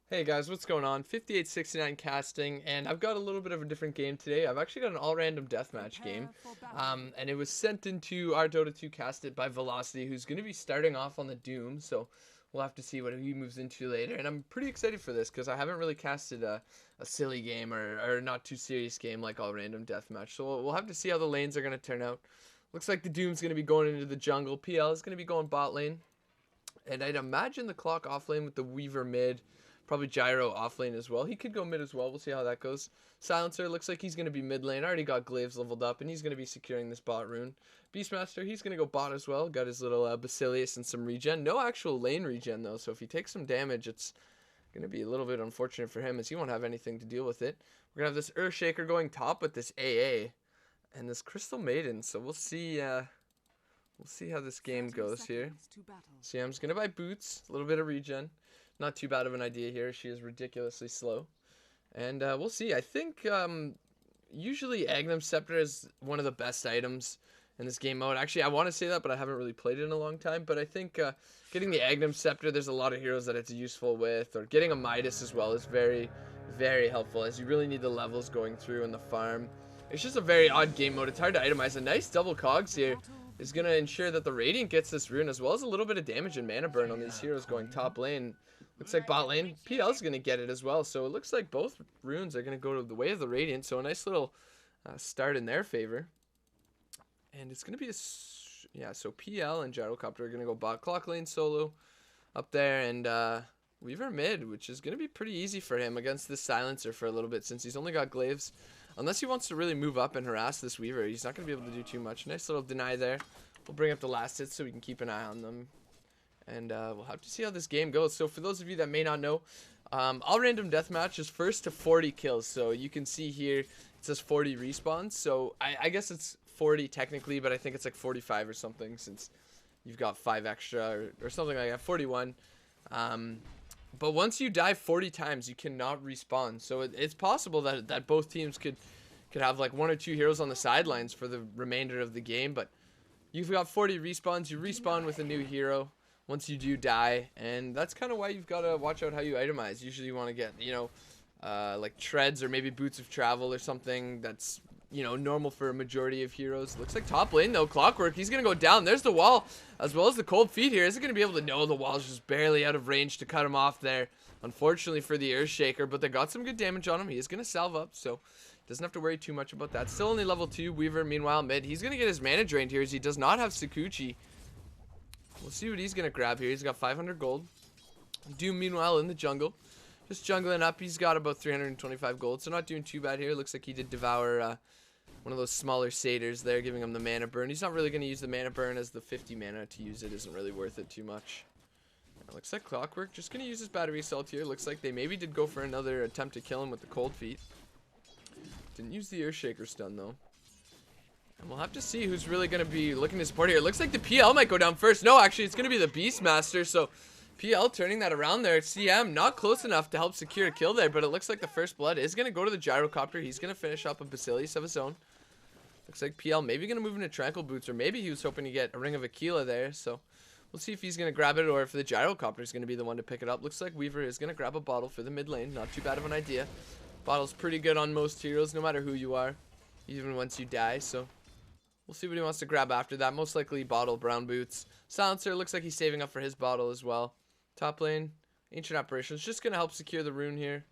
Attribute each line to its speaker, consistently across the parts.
Speaker 1: Hey guys, what's going on? 5869 casting, and I've got a little bit of a different game today. I've actually got an all-random deathmatch game, and it was sent into our Dota 2 casted by Velocity, who's going to be starting off on the Doom, so we'll have to see what he moves into later. And I'm pretty excited for this because I haven't really casted a silly game or not too serious game like all-random deathmatch, so we'll have to see how the lanes are going to turn out. Looks like the Doom's going to be going into the jungle. PL is going to be going bot lane. And I'd imagine the clock off lane with the Weaver mid. Probably Gyro off lane as well. He could go mid as well. We'll see how that goes. Silencer looks like he's going to be mid lane. Already got Glaives leveled up, and he's going to be securing this bot rune. Beastmaster, he's going to go bot as well. Got his little Basilius and some regen. No actual lane regen, though, so if he takes some damage, it's going to be a little bit unfortunate for him, as he won't have anything to deal with it. We're going to have this Earthshaker going top with this AA and this Crystal Maiden, so we'll see how this game goes here. Sam's going to buy boots, a little bit of regen. Not too bad of an idea here. She is ridiculously slow. And we'll see. I think usually Agnum Scepter is one of the best items in this game mode. Actually, I want to say that, but I haven't really played it in a long time. But I think getting the Agnum Scepter, there's a lot of heroes that it's useful with. Or getting a Midas as well is very, very helpful, as you really need the levels going through in the farm. It's just a very odd game mode. It's hard to itemize. A nice double cogs here is going to ensure that the Radiant gets this rune, as well as a little bit of damage and mana burn on these heroes going top lane. Looks like bot lane, PL's going to get it as well, so it looks like both runes are going to go to the way of the Radiant, so a nice little start in their favor. And it's going to be yeah, so PL and Gyrocopter are going to go bot. Clock lane solo up there, and Weaver mid, which is going to be pretty easy for him against this Silencer for a little bit, since he's only got Glaives. Unless he wants to really move up and harass this Weaver, he's not going to be able to do too much. Nice little deny there. We'll bring up the last hits so we can keep an eye on them. And we'll have to see how this game goes. So for those of you that may not know, all random deathmatch is first to 40 kills. So you can see here it says 40 respawns. So I guess it's 40 technically, but I think it's like 45 or something, since you've got 5 extra or something like that. 41. But once you die 40 times, you cannot respawn. So it's possible that both teams could have like 1 or 2 heroes on the sidelines for the remainder of the game. But you've got 40 respawns. You respawn with a new hero once you do die, and that's kind of why you've got to watch out how you itemize. Usually you want to get, like treads or maybe boots of travel or something that's, normal for a majority of heroes. Looks like top lane though, Clockwork, he's going to go down. There's the wall, as well as the cold feet here. Isn't going to be able to know the wall's just barely out of range to cut him off there, unfortunately for the Earthshaker, but they got some good damage on him. He is going to salve up, so doesn't have to worry too much about that. Still only level 2. Weaver, meanwhile, mid. He's going to get his mana drained here, as he does not have Sakuchi. We'll see what he's going to grab here. He's got 500 gold. Doom, meanwhile, in the jungle. Just jungling up. He's got about 325 gold, so not doing too bad here. Looks like he did devour one of those smaller satyrs there, giving him the mana burn. He's not really going to use the mana burn, as the 50 mana to use it isn't really worth it too much. Looks like Clockwork just going to use his battery assault here. Looks like they maybe did go for another attempt to kill him with the cold feet. Didn't use the Earthshaker stun, though. And we'll have to see who's really going to be looking to support here. It looks like the PL might go down first. No, actually, it's going to be the Beastmaster. So, PL turning that around there. CM not close enough to help secure a kill there, but it looks like the first blood is going to go to the Gyrocopter. He's going to finish up a Basilius of his own. Looks like PL maybe going to move into Tranquil Boots, or maybe he was hoping to get a Ring of Aquila there. So, we'll see if he's going to grab it, or if the Gyrocopter is going to be the one to pick it up. Looks like Weaver is going to grab a bottle for the mid lane. Not too bad of an idea. Bottle's pretty good on most heroes, no matter who you are, even once you die. So, we'll see what he wants to grab after that. Most likely bottle, brown boots. Silencer looks like he's saving up for his bottle as well. Top lane, Ancient Apparitions, just going to help secure the rune here.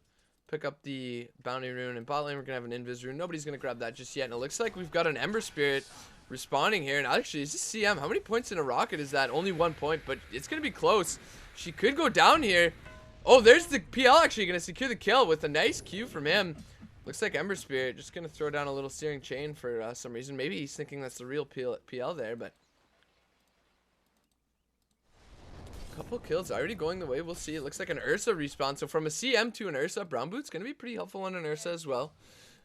Speaker 1: Pick up the bounty rune. And bot lane, we're going to have an Invis rune. Nobody's going to grab that just yet. And it looks like we've got an Ember Spirit respawning here. And actually, is this CM? How many points in a rocket is that? Only 1 point, but it's going to be close. She could go down here. Oh, there's the PL actually going to secure the kill with a nice Q from him. Looks like Ember Spirit just going to throw down a little Searing Chain for some reason. Maybe he's thinking that's the real PL there, but a couple kills already going the way. We'll see. It looks like an Ursa respawn. So from a CM to an Ursa, Brown Boot's going to be pretty helpful on an Ursa as well.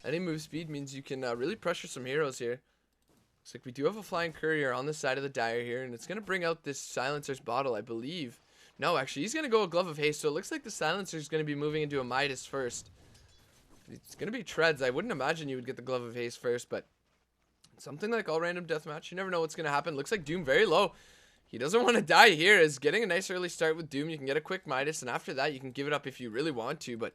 Speaker 1: Any move speed means you can really pressure some heroes here. Looks like we do have a Flying Courier on the side of the Dire here, and it's going to bring out this Silencer's bottle, I believe. No, actually, he's going to go a Glove of Haste, so it looks like the Silencer's going to be moving into a Midas first. It's going to be treads. I wouldn't imagine you would get the Glove of Haste first, but something like all random deathmatch, you never know what's going to happen. Looks like Doom very low. He doesn't want to die here. Is getting a nice early start with Doom. You can get a quick Midas, and after that, you can give it up if you really want to. But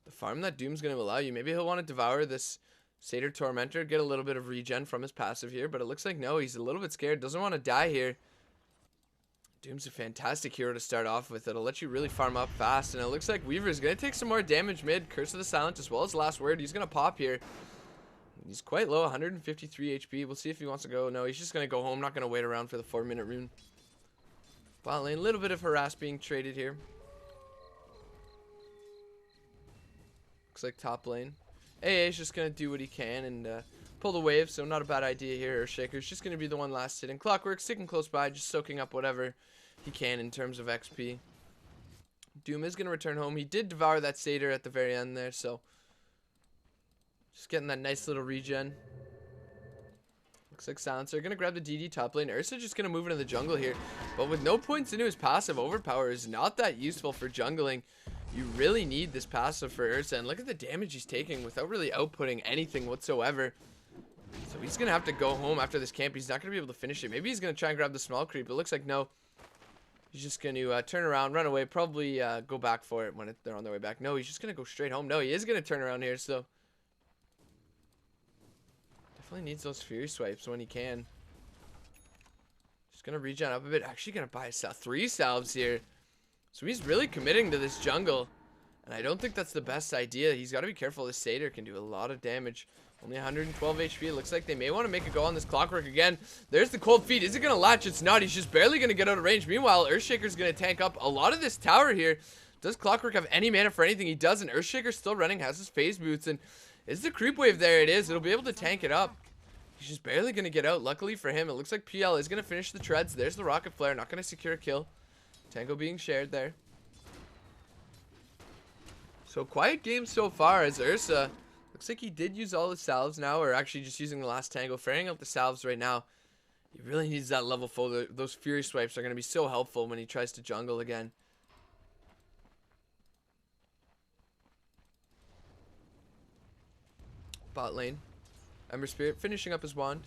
Speaker 1: the farm that Doom's going to allow you, maybe he'll want to devour this Satyr Tormentor, get a little bit of regen from his passive here. But it looks like no, he's a little bit scared. Doesn't want to die here. Doom's a fantastic hero to start off with. It'll let you really farm up fast. And it looks like Weaver's going to take some more damage mid. Curse of the Silent as well as Last Word. He's going to pop here. He's quite low, 153 HP. We'll see if he wants to go. No, he's just going to go home. Not going to wait around for the 4-minute rune. Bot lane, a little bit of harass being traded here. Looks like top lane. AA is just going to do what he can and pull the wave. So not a bad idea here. Earthshaker's just going to be the one last hit. And Clockwork sticking close by, just soaking up whatever he can in terms of XP. Doom is going to return home. He did devour that Satyr at the very end there, so just getting that nice little regen. Looks like Silencer going to grab the DD top lane. Ursa just going to move into the jungle here, but with no points into his passive, Overpower is not that useful for jungling. You really need this passive for Ursa, and look at the damage he's taking without really outputting anything whatsoever. So he's going to have to go home after this camp. He's not going to be able to finish it. Maybe he's going to try and grab the small creep, but it looks like no. He's just going to turn around, run away, probably go back for it when they're on their way back. No, he's just going to go straight home. No, he is going to turn around here, so definitely needs those Fury Swipes when he can. Just going to regen up a bit. Actually going to buy 3 salves here. So he's really committing to this jungle, and I don't think that's the best idea. He's got to be careful. This Satyr can do a lot of damage. Only 112 HP. It looks like they may want to make a go on this Clockwork again. There's the cold feet. Is it going to latch? It's not. He's just barely going to get out of range. Meanwhile, Earthshaker's going to tank up a lot of this tower here. Does Clockwork have any mana for anything? He doesn't. Earthshaker's still running, has his phase boots, and is the creep wave there? It is. It'll be able to tank it up. He's just barely going to get out. Luckily for him, it looks like PL is going to finish the treads. There's the Rocket Flare. Not going to secure a kill. Tango being shared there. So quiet game so far as Ursa. Looks like he did use all the salves now, or actually just using the last tango, ferrying out the salves right now. He really needs that level 4. Those Fury Swipes are going to be so helpful when he tries to jungle again. Bot lane. Ember Spirit finishing up his wand.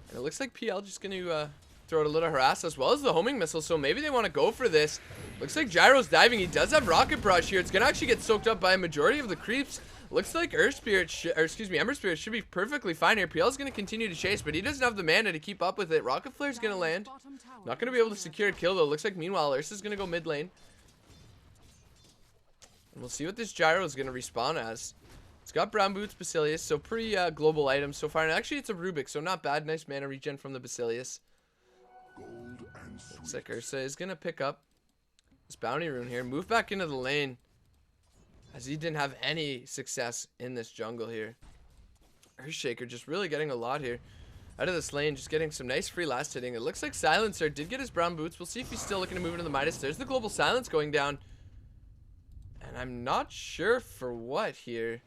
Speaker 1: And it looks like PL just going to throw out a little harass as well as the homing missile, so maybe they want to go for this. Looks like Gyro's diving. He does have Rocket Brush here. It's going to actually get soaked up by a majority of the creeps. Looks like Ember Spirit should be perfectly fine here. PL's going to continue to chase, but he doesn't have the mana to keep up with it. Rocket Flare's going to land. Not going to be able to secure a kill, though. Looks like, meanwhile, Ursa's going to go mid lane. And we'll see what this Gyro is going to respawn as. It's got Brown Boots, Basilius, so pretty global items so far. And actually, it's a Rubik, so not bad. Nice mana regen from the Basilius. Looks like Ursa is going to pick up this bounty rune here. Move back into the lane, as he didn't have any success in this jungle here. Earthshaker just really getting a lot here out of this lane, just getting some nice free last hitting. It looks like Silencer did get his Brown Boots. We'll see if he's still looking to move into the Midas. There's the global silence going down, and I'm not sure for what here.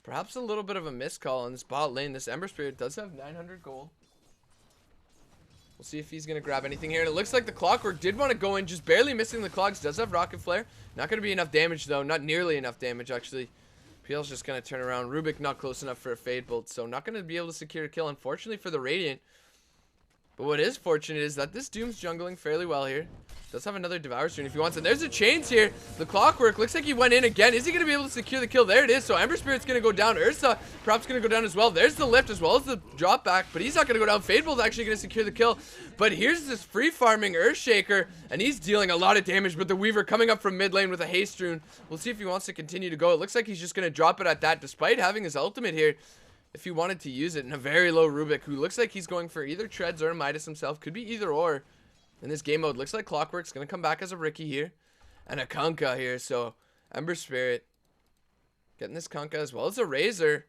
Speaker 1: Perhaps a little bit of a miscall on this bot lane. This Ember Spirit does have 900 gold. We'll see if he's going to grab anything here. And it looks like the Clockwork did want to go in, just barely missing the clogs. Does have Rocket Flare. Not going to be enough damage, though. Not nearly enough damage, actually. PL's just going to turn around. Rubik not close enough for a Fade Bolt, so not going to be able to secure a kill, unfortunately, for the Radiant. But what is fortunate is that this Doom's jungling fairly well here. Does have another Devour Rune if he wants it. There's a Chains here. The Clockwork looks like he went in again. Is he going to be able to secure the kill? There it is. So Ember Spirit's going to go down. Ursa perhaps going to go down as well. There's the lift as well as the drop back, but he's not going to go down. Fadebolt's actually going to secure the kill. But here's this free farming Earthshaker, and he's dealing a lot of damage, but the Weaver coming up from mid lane with a haste rune. We'll see if he wants to continue to go. It looks like he's just going to drop it at that, despite having his ultimate here. If he wanted to use it in a very low Rubik, who looks like he's going for either Treads or a Midas himself. Could be either or in this game mode. Looks like Clockwork's going to come back as a Riki here. And a Kunkka here. So Ember Spirit getting this Kunkka as well as a Razor.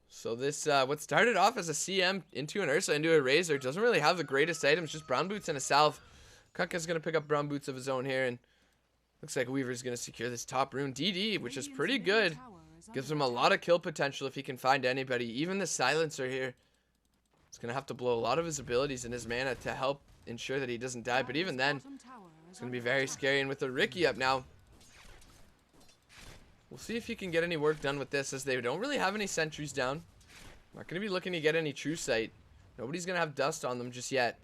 Speaker 1: So this, what started off as a CM into an Ursa into a Razor, doesn't really have the greatest items. Just Brown Boots and a Salve. Kunkka's going to pick up Brown Boots of his own here. And looks like Weaver's going to secure this top rune. DD, which is pretty good. Gives him a lot of kill potential if he can find anybody. Even the Silencer here. He's going to have to blow a lot of his abilities and his mana to help ensure that he doesn't die. But even then, it's going to be very scary. And with the Riki up now, we'll see if he can get any work done with this, as they don't really have any sentries down. Not going to be looking to get any true sight. Nobody's going to have dust on them just yet.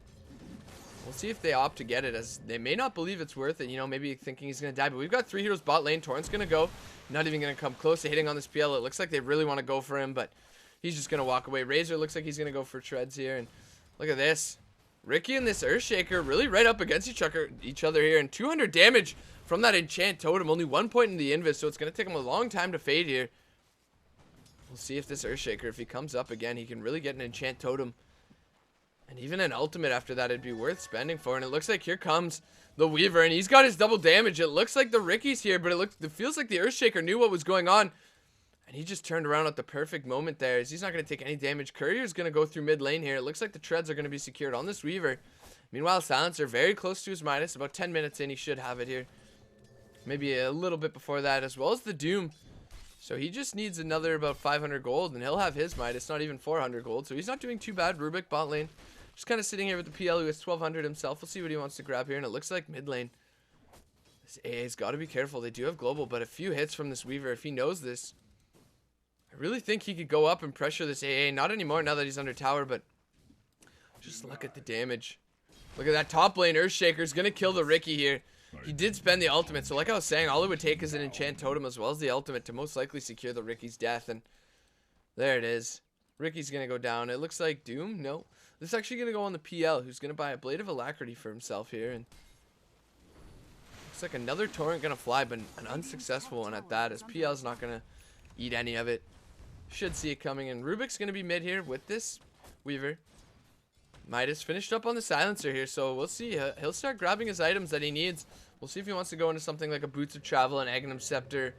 Speaker 1: We'll see if they opt to get it, as they may not believe it's worth it. You know, maybe thinking he's going to die. But we've got 3 heroes bot lane. Torrent's going to go. Not even going to come close to hitting on this PL. It looks like they really want to go for him, but he's just going to walk away. Razor looks like he's going to go for treads here. And look at this. Ricky and this Earthshaker really right up against each other here. And 200 damage from that enchant totem. Only 1 point in the invis, so it's going to take him a long time to fade here. We'll see if this Earthshaker, if he comes up again, he can really get an enchant totem. And even an ultimate after that, it'd be worth spending for. And it looks like here comes the Weaver, and he's got his double damage. It looks like the Ricky's here, but it feels like the Earthshaker knew what was going on. And he just turned around at the perfect moment there, as he's not going to take any damage. Courier's going to go through mid lane here. It looks like the treads are going to be secured on this Weaver. Meanwhile, Silencer very close to his Midas. About 10 minutes in, he should have it here. Maybe a little bit before that, as well as the Doom. So he just needs another about 500 gold, and he'll have his Midas, not even 400 gold. So he's not doing too bad. Rubik bot lane. Just kind of sitting here with the PL, who has 1200 himself. We'll see what he wants to grab here, and it looks like mid lane. This AA's got to be careful. They do have global, but a few hits from this Weaver, if he knows this, I really think he could go up and pressure this AA. Not anymore now that he's under tower, but just look at the damage. Look at that top lane. Earthshaker's going to kill the Ricky here. He did spend the ultimate, so like I was saying, all it would take is an enchant totem as well as the ultimate to most likely secure the Ricky's death, and there it is. Ricky's going to go down. It looks like Doom. No. This is actually going to go on the PL, who's going to buy a Blade of Alacrity for himself here. And looks like another Torrent going to fly, but an unsuccessful one at that, as PL's not going to eat any of it. Should see it coming. And Rubik's going to be mid here with this Weaver. Midas finished up on the Silencer here, so we'll see. He'll start grabbing his items that he needs. We'll see if he wants to go into something like a Boots of Travel, an Aghanim Scepter.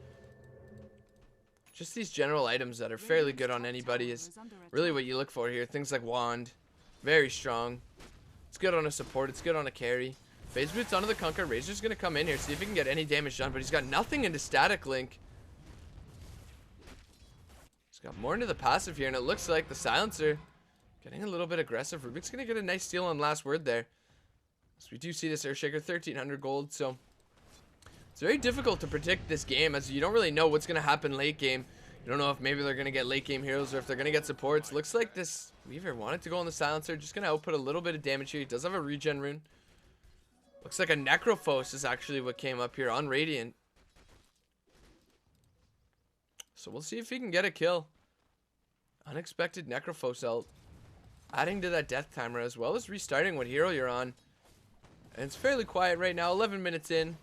Speaker 1: Just these general items that are fairly good on anybody is really what you look for here. Things like Wand. Very strong. It's good on a support. It's good on a carry. Phase Boots onto the Kunkka. Razor's going to come in here, see if he can get any damage done, but he's got nothing into Static Link. He's got more into the passive here, and it looks like the Silencer getting a little bit aggressive. Rubik's going to get a nice steal on last word there. So we do see this Earthshaker, 1300 gold, so it's very difficult to predict this game, as you don't really know what's going to happen late game. You don't know if maybe they're going to get late game heroes or if they're going to get supports. Looks like this Weaver wanted to go on the Silencer. Just going to output a little bit of damage here. He does have a regen rune. Looks like a Necrophos is actually what came up here on Radiant. So we'll see if he can get a kill. Unexpected Necrophos ult. Adding to that death timer, as well as restarting what hero you're on. And it's fairly quiet right now. 11 minutes in.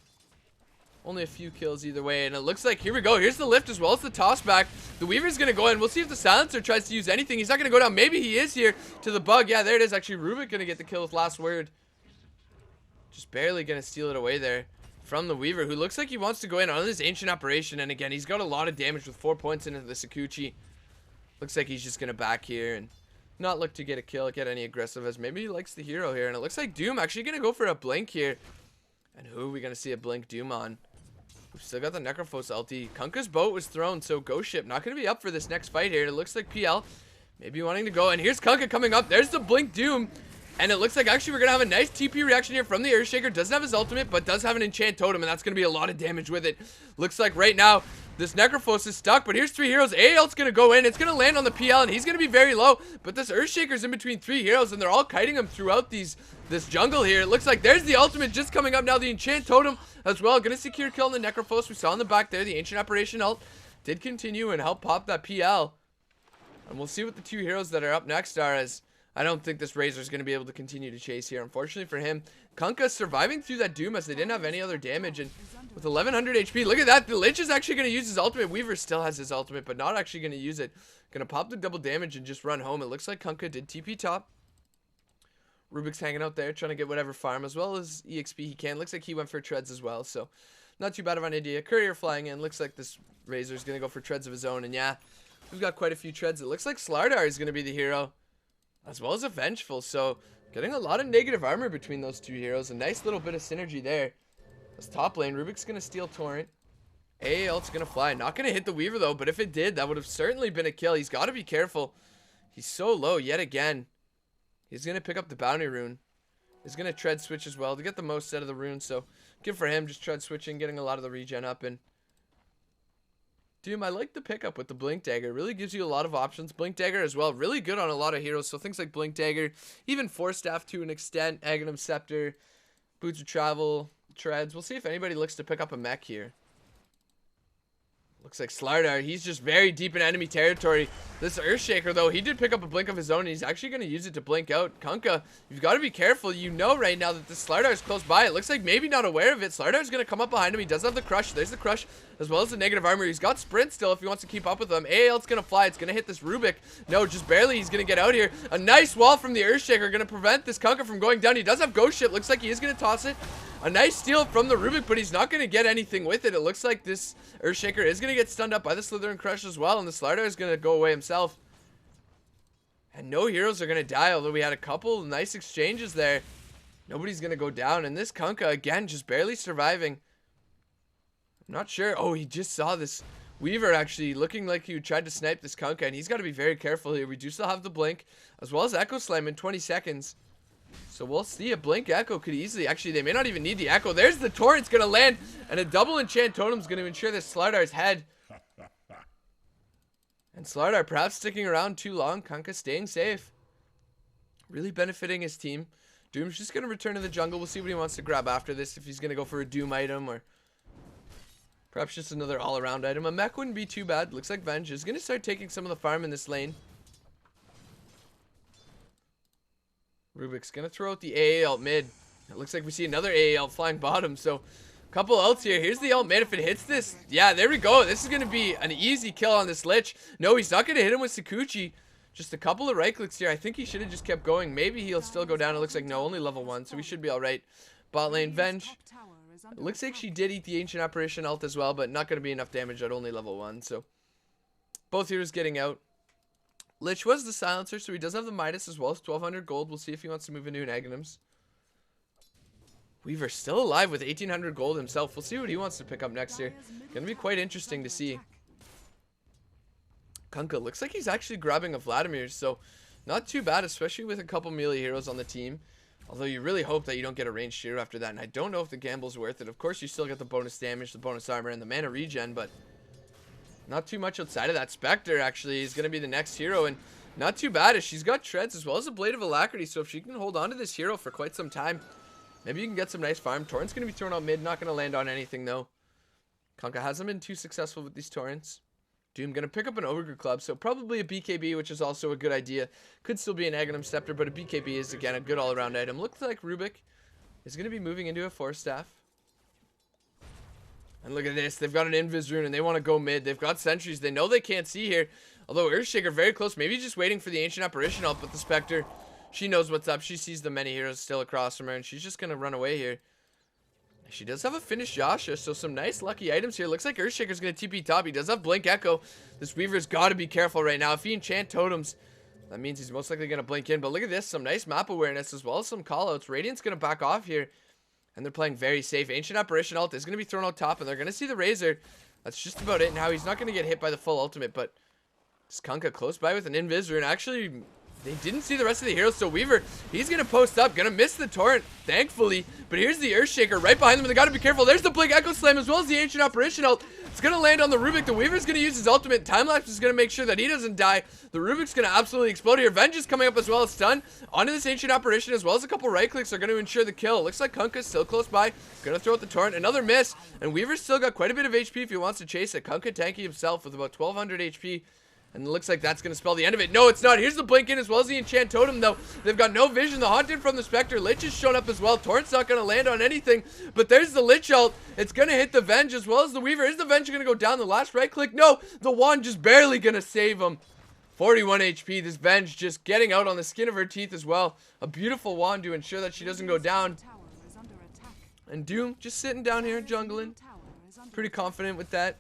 Speaker 1: Only a few kills either way, and it looks like, here we go, here's the lift as well as the toss back. The Weaver's going to go in. We'll see if the Silencer tries to use anything. He's not going to go down. Maybe he is here to the bug. Yeah, there it is. Actually, Rubik going to get the kill with last word. Just barely going to steal it away there from the Weaver, who looks like he wants to go in on this Ancient Operation, and again, he's got a lot of damage with 4 points into the Sakuchi. Looks like he's just going to back here and not look to get a kill, get any aggressive, as maybe he likes the hero here, and it looks like Doom actually going to go for a blink here. And who are we going to see a blink Doom on? We've still got the Necrophos ulti. Kunkka's boat was thrown, so Ghost Ship not going to be up for this next fight here. It looks like PL maybe wanting to go, and here's Kunkka coming up. There's the blink Doom, and it looks like actually we're going to have a nice TP reaction here from the Earthshaker. Doesn't have his ultimate, but does have an enchant totem, and that's going to be a lot of damage with it. Looks like right now this Necrophos is stuck, but here's 3 heroes. AL's going to go in. It's going to land on the PL, and he's going to be very low, but this Earthshaker's in between 3 heroes, and they're all kiting him throughout this jungle here. It looks like there's the ultimate just coming up now. The enchant totem as well. Going to secure kill on the Necrophos. We saw in the back there the Ancient Operation ult did continue and help pop that PL. And we'll see what the 2 heroes that are up next are, as I don't think this Razor's going to be able to continue to chase here. Unfortunately for him, Kunkka surviving through that Doom, as they didn't have any other damage, and with 1100 HP, look at that. The Lich is actually going to use his ultimate. Weaver still has his ultimate, but not actually going to use it. Going to pop the double damage and just run home. It looks like Kunkka did TP top. Rubik's hanging out there, trying to get whatever farm, as well as EXP he can. Looks like he went for treads as well, so not too bad of an idea. Courier flying in. Looks like this Razor's going to go for treads of his own, and yeah, we've got quite a few treads. It looks like Slardar is going to be the hero, as well as a Vengeful, so getting a lot of negative armor between those 2 heroes. A nice little bit of synergy there. This top lane, Rubik's going to steal Torrent. AAL's going to fly. Not going to hit the Weaver, though, but if it did, that would have certainly been a kill. He's got to be careful. He's so low yet again. He's going to pick up the bounty rune. He's going to tread switch as well to get the most out of the rune, so good for him. Just tread switching, getting a lot of the regen up, and Doom, I like the pickup with the Blink Dagger. It really gives you a lot of options. Blink Dagger as well, really good on a lot of heroes. So things like Blink Dagger, even Force Staff to an extent, Aghanim Scepter, Boots of Travel, Treads. We'll see if anybody looks to pick up a mech here. Looks like Slardar, he's just very deep in enemy territory. This Earthshaker, though, he did pick up a blink of his own, and he's actually going to use it to blink out. Kunkka, you've got to be careful. You know right now that the Slardar is close by. It looks like maybe not aware of it. Slardar's going to come up behind him. He does have the Crush. There's the Crush, as well as the negative armor. He's got Sprint still if he wants to keep up with them. AAL's going to fly. It's going to hit this Rubik. No, just barely. He's going to get out here. A nice wall from the Earthshaker, going to prevent this Kunkka from going down. He does have Ghost Ship. Looks like he is going to toss it. A nice steal from the Rubik, but he's not going to get anything with it. It looks like this Earthshaker is going to get stunned up by the Slytherin Crush as well, and the Slardar is going to go away himself. And no heroes are going to die, although we had a couple nice exchanges there. Nobody's going to go down, and this Kunkka, again, just barely surviving. I'm not sure. Oh, he just saw this Weaver actually looking like he tried to snipe this Kunkka, and he's got to be very careful here. We do still have the Blink, as well as Echo Slam in 20 seconds. So we'll see. A Blink Echo could easily, actually, they may not even need the Echo. There's the Torrent's going to land, and a double enchant totem's going to ensure this Slardar's head. And Slardar perhaps sticking around too long. Kunkka staying safe. Really benefiting his team. Doom's just going to return to the jungle. We'll see what he wants to grab after this. If he's going to go for a Doom item or perhaps just another all-around item. A mech wouldn't be too bad. Looks like Venge is going to start taking some of the farm in this lane. Rubik's going to throw out the AA ult mid. It looks like we see another AA ult flying bottom. So, couple ults here. Here's the ult mid. If it hits this, yeah, there we go. This is going to be an easy kill on this Lich. No, he's not going to hit him with Sakuchi. Just a couple of right clicks here. I think he should have just kept going. Maybe he'll still go down. It looks like no, only level 1, so we should be all right. Bot lane Venge. It looks like she did eat the Ancient Apparition ult as well, but not going to be enough damage at only level 1. So, both heroes getting out. Lich was the silencer, so he does have the Midas as well as 1200 gold. We'll see if he wants to move into an Aghanims. Weaver still alive with 1800 gold himself. We'll see what he wants to pick up next here. Gonna be quite interesting to see. Kunkka looks like he's actually grabbing a Vladimir, so not too bad, especially with a couple melee heroes on the team. Although you really hope that you don't get a ranged hero after that, and I don't know if the gamble's worth it. Of course, you still get the bonus damage, the bonus armor, and the mana regen, but not too much outside of that. Spectre actually is going to be the next hero, and not too bad as she's got Treads as well as a Blade of Alacrity, so if she can hold on to this hero for quite some time, maybe you can get some nice farm. Torrent's going to be thrown out mid, not going to land on anything though. Kunkka hasn't been too successful with these Torrents. Doom going to pick up an Ogre Club, so probably a BKB, which is also a good idea. Could still be an Aghanim Scepter, but a BKB is again a good all-around item. Looks like Rubik is going to be moving into a Force Staff. And look at this. They've got an Invis Rune, and they want to go mid. They've got sentries. They know they can't see here. Although Earthshaker very close. Maybe just waiting for the Ancient Apparition ult, but the Spectre, she knows what's up. She sees the many heroes still across from her, and she's just going to run away here. She does have a finished Yasha, so some nice lucky items here. Looks like Earthshaker's going to TP top. He does have Blink Echo. This Weaver's got to be careful right now. If he enchant totems, that means he's most likely going to blink in. But look at this. Some nice map awareness as well as some callouts. Radiant's going to back off here. And they're playing very safe. Ancient Apparition ult is going to be thrown out top, and they're going to see the Razor. That's just about it. Now he's not going to get hit by the full ultimate, but this Kunkka close by with an Invis Rune. Actually, they didn't see the rest of the heroes, so Weaver, he's going to post up. Going to miss the Torrent, thankfully. But here's the Earthshaker right behind them, and they got to be careful. There's the Blink Echo Slam as well as the Ancient Apparition ult. It's going to land on the Rubik. The Weaver's going to use his ultimate. Timelapse is going to make sure that he doesn't die. The Rubik's going to absolutely explode here. Venge is coming up as well as stun. Onto this Ancient Apparition as well as a couple right clicks are going to ensure the kill. Looks like Kunkka's still close by. Going to throw out the Torrent. Another miss. And Weaver's still got quite a bit of HP if he wants to chase it. Kunkka tanky himself with about 1200 HP. And it looks like that's going to spell the end of it. No, it's not. Here's the Blink in as well as the Enchant Totem, though. They've got no vision. The Haunted from the Spectre. Lich has shown up as well. Torrent's not going to land on anything. But there's the Lich ult. It's going to hit the Venge as well as the Weaver. Is the Venge going to go down the last right click? No, the Wand just barely going to save him. 41 HP. This Venge just getting out on the skin of her teeth as well. A beautiful Wand to ensure that she doesn't go down. And Doom just sitting down here jungling. Pretty confident with that.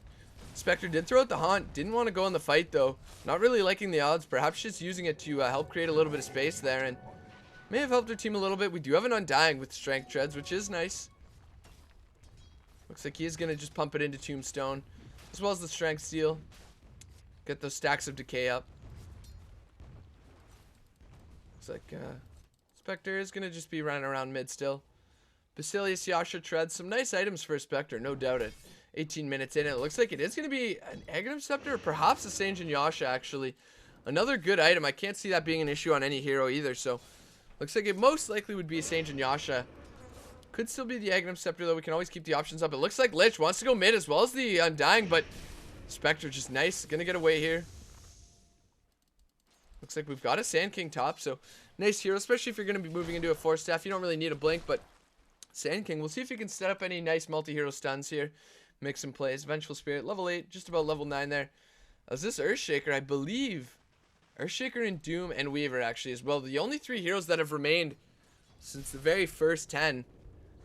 Speaker 1: Spectre did throw out the Haunt. Didn't want to go in the fight, though. Not really liking the odds. Perhaps just using it to help create a little bit of space there. And may have helped her team a little bit. We do have an Undying with Strength Treads, which is nice. Looks like he is going to just pump it into Tombstone. As well as the Strength Steel. Get those stacks of Decay up. Looks like Spectre is going to just be running around mid still. Basilius, Yasha, Treads. Some nice items for a Spectre, no doubt it. 18 minutes in. It looks like it is going to be an Aghanim Scepter, or perhaps a Sanjin Yasha, actually. Another good item. I can't see that being an issue on any hero either, so looks like it most likely would be a Sanjin Yasha. Could still be the Aghanim Scepter, though. We can always keep the options up. It looks like Lich wants to go mid as well as the Undying, but Spectre just nice. Gonna get away here. Looks like we've got a Sand King top, so nice hero, especially if you're going to be moving into a 4-staff. You don't really need a blink, but Sand King. We'll see if he can set up any nice multi-hero stuns here. Make some plays. Vengeful Spirit, level 8, just about level 9 there. Is this Earthshaker? I believe Earthshaker and Doom and Weaver actually as well. The only 3 heroes that have remained since the very first 10.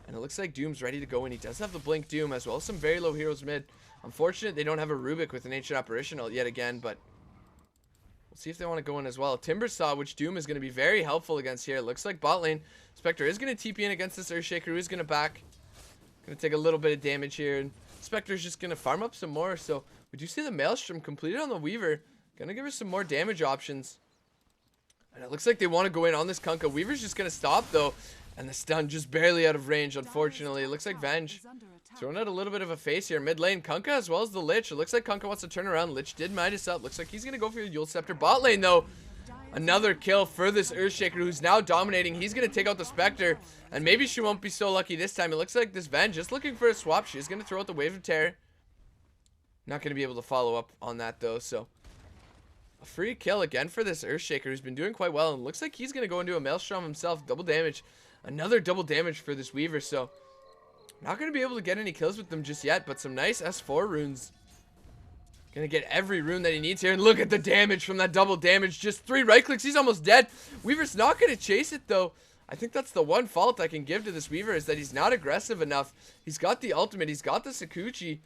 Speaker 1: And it looks like Doom's ready to go in. He does have the Blink Doom as well as some very low heroes mid. Unfortunate they don't have a Rubik with an Ancient Apparition yet again, but we'll see if they want to go in as well. Timbersaw, which Doom is going to be very helpful against here. It looks like bot lane. Spectre is going to TP in against this Earthshaker, who is going to back. Going to take a little bit of damage here. And Spectre's just going to farm up some more. So we do see the Maelstrom completed on the Weaver. Going to give her some more damage options. And it looks like they want to go in on this Kunkka. Weaver's just going to stop, though. And the stun just barely out of range, unfortunately. It looks like Venge throwing out a little bit of a face here. Mid lane, Kunkka as well as the Lich. It looks like Kunkka wants to turn around. Lich did Midas up. Looks like he's going to go for the Yule Scepter. Bot lane, though. Another kill for this Earthshaker, who's now dominating. He's going to take out the Spectre. And maybe she won't be so lucky this time. It looks like this Venge just looking for a swap. She's going to throw out the Wave of Terror. Not going to be able to follow up on that, though. So a free kill again for this Earthshaker, who's been doing quite well. And looks like he's going to go into a Maelstrom himself. Double damage. Another double damage for this Weaver, so not going to be able to get any kills with them just yet, but some nice S4 runes. Going to get every rune that he needs here, and look at the damage from that double damage. Just 3 right clicks, he's almost dead. Weaver's not going to chase it, though. I think that's the one fault I can give to this Weaver, is that he's not aggressive enough. He's got the ultimate, he's got the Sakuchi.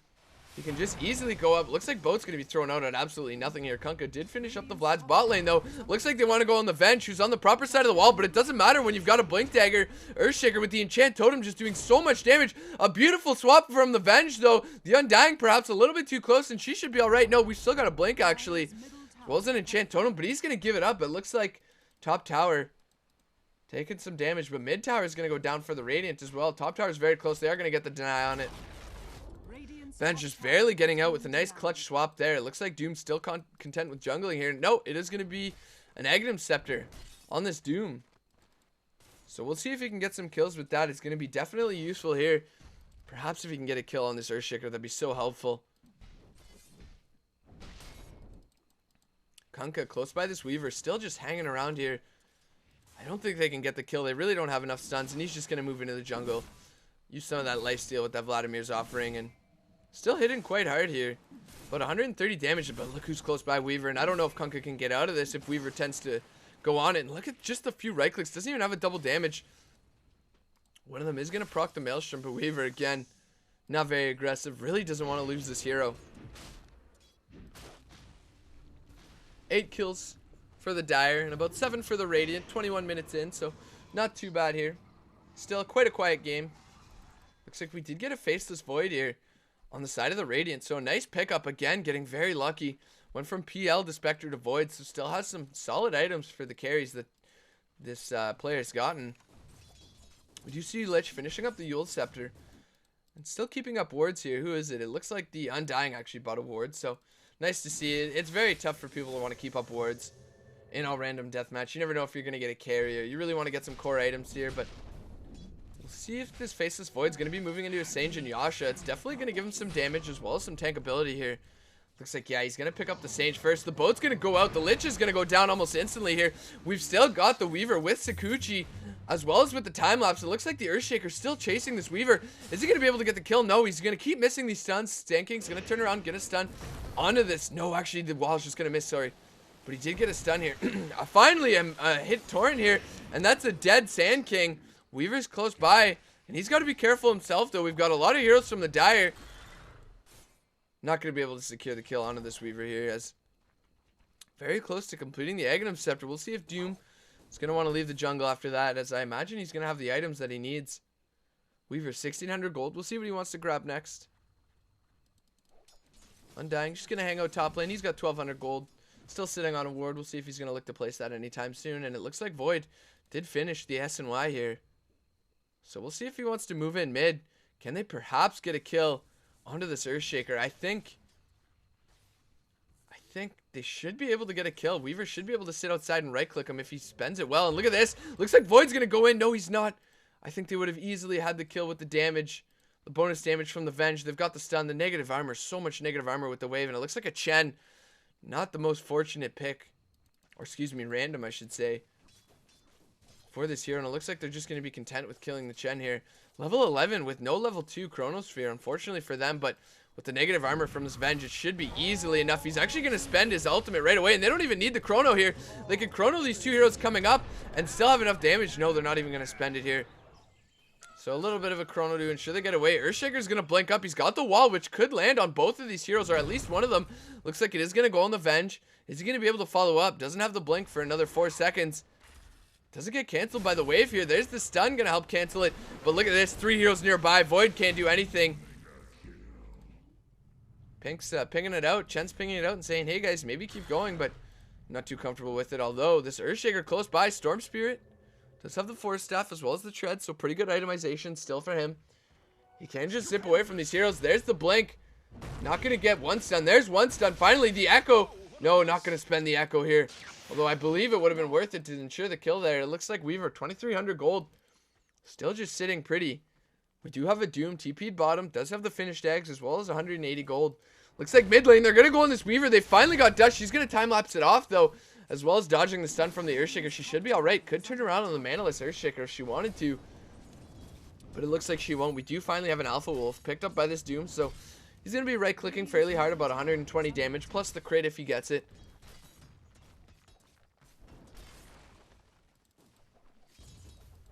Speaker 1: He can just easily go up. Looks like Boat's going to be thrown out on absolutely nothing here. Kunkka did finish up the Vlad's bot lane, though. Looks like they want to go on the Venge, who's on the proper side of the wall, but it doesn't matter when you've got a Blink Dagger. Earthshaker with the Enchant Totem just doing so much damage. A beautiful swap from the Venge, though. The Undying perhaps a little bit too close, and she should be alright. No, we still got a Blink, actually. Well, as an Enchant Totem, but he's going to give it up. It looks like top tower taking some damage, but mid tower is going to go down for the Radiant as well. Top tower is very close. They are going to get the deny on it. Venge just barely getting out with a nice clutch swap there. It looks like Doom's still content with jungling here. No, it is going to be an Aghanim Scepter on this Doom. So we'll see if he can get some kills with that. It's going to be definitely useful here. Perhaps if he can get a kill on this Earthshaker, that'd be so helpful. Kunkka close by this Weaver, still just hanging around here. I don't think they can get the kill. They really don't have enough stuns, and he's just going to move into the jungle. Use some of that lifesteal with that Vladimir's offering, and still hitting quite hard here. About 130 damage, but look who's close by Weaver. And I don't know if Kunkka can get out of this if Weaver tends to go on it. And look at just a few right clicks. Doesn't even have a double damage. One of them is going to proc the Maelstrom, but Weaver, again, not very aggressive. Really doesn't want to lose this hero. 8 kills for the Dire and about 7 for the Radiant. 21 minutes in, so not too bad here. Still quite a quiet game. Looks like we did get a Faceless Void here on the side of the Radiant, so a nice pickup again, getting very lucky. Went from PL to Spectre to Void, so still has some solid items for the carries that this player's gotten. We do see Lich finishing up the Yule Scepter and still keeping up wards here. Who is it? It looks like the Undying actually bought a ward, so nice to see it. It's very tough for people to want to keep up wards in all random deathmatch. You never know if you're going to get a carrier. You really want to get some core items here, but we'll see if this Faceless Void's going to be moving into a Sanjin Yasha. It's definitely going to give him some damage as well as some tankability here. Looks like, yeah, he's going to pick up the Sage first. The Boat's going to go out. The Lich is going to go down almost instantly here. We've still got the Weaver with Sakuchi as well as with the time-lapse. It looks like the Earthshaker's still chasing this Weaver. Is he going to be able to get the kill? No, he's going to keep missing these stuns. Sand King's going to turn around, get a stun onto this. No, actually, the wall's just going to miss, sorry. But he did get a stun here. Finally, a hit Torrent here, and that's a dead Sand King. Weaver's close by. And he's got to be careful himself, though. We've got a lot of heroes from the Dire. Not going to be able to secure the kill onto this Weaver here. As very close to completing the Aghanim Scepter. We'll see if Doom is going to want to leave the jungle after that, as I imagine he's going to have the items that he needs. Weaver, 1,600 gold. We'll see what he wants to grab next. Undying, just going to hang out top lane. He's got 1,200 gold. Still sitting on a ward. We'll see if he's going to look to place that anytime soon. And it looks like Void did finish the S&Y here. So we'll see if he wants to move in mid. Can they perhaps get a kill onto this Earthshaker. I think they should be able to get a kill. Weaver should be able to sit outside and right-click him if he spends it well. And look at this. Looks like Void's going to go in. No, he's not. I think they would have easily had the kill with the damage. The bonus damage from the Venge. They've got the stun. The negative armor. So much negative armor with the wave. And it looks like a Chen. Not the most fortunate pick. Or excuse me, random I should say. For this hero. And it looks like they're just going to be content with killing the Chen here. Level 11 with no level 2 Chronosphere. Unfortunately for them. But with the negative armor from this Venge, it should be easily enough. He's actually going to spend his ultimate right away. And they don't even need the Chrono here. They can Chrono these two heroes coming up and still have enough damage. No, they're not even going to spend it here. So a little bit of a Chrono to ensure they get away. Earthshaker's going to blink up. He's got the wall, which could land on both of these heroes, or at least one of them. Looks like it is going to go on the Venge. Is he going to be able to follow up? Doesn't have the blink for another 4 seconds. Doesn't get canceled by the wave here. There's the stun going to help cancel it. But look at this. 3 heroes nearby. Void can't do anything. Pink's pinging it out. Chen's pinging it out and saying, hey guys, maybe keep going, but not too comfortable with it. Although this Earthshaker close by, Storm Spirit does have the Force Staff as well as the Tread, so pretty good itemization still for him. He can just zip away from these heroes. There's the blink. Not going to get one stun. There's one stun. Finally, the Echo. No, not going to spend the Echo here. Although I believe it would have been worth it to ensure the kill there. It looks like Weaver, 2,300 gold. Still just sitting pretty. We do have a Doom. TP'd bottom. Does have the finished eggs as well as 180 gold. Looks like mid lane. They're going to go on this Weaver. They finally got Dust. She's going to time-lapse it off, though, as well as dodging the stun from the Earthshaker. She should be all right. Could turn around on the Manaless Earthshaker if she wanted to. But it looks like she won't. We do finally have an Alpha Wolf picked up by this Doom, so he's going to be right-clicking fairly hard, about 120 damage, plus the crit if he gets it.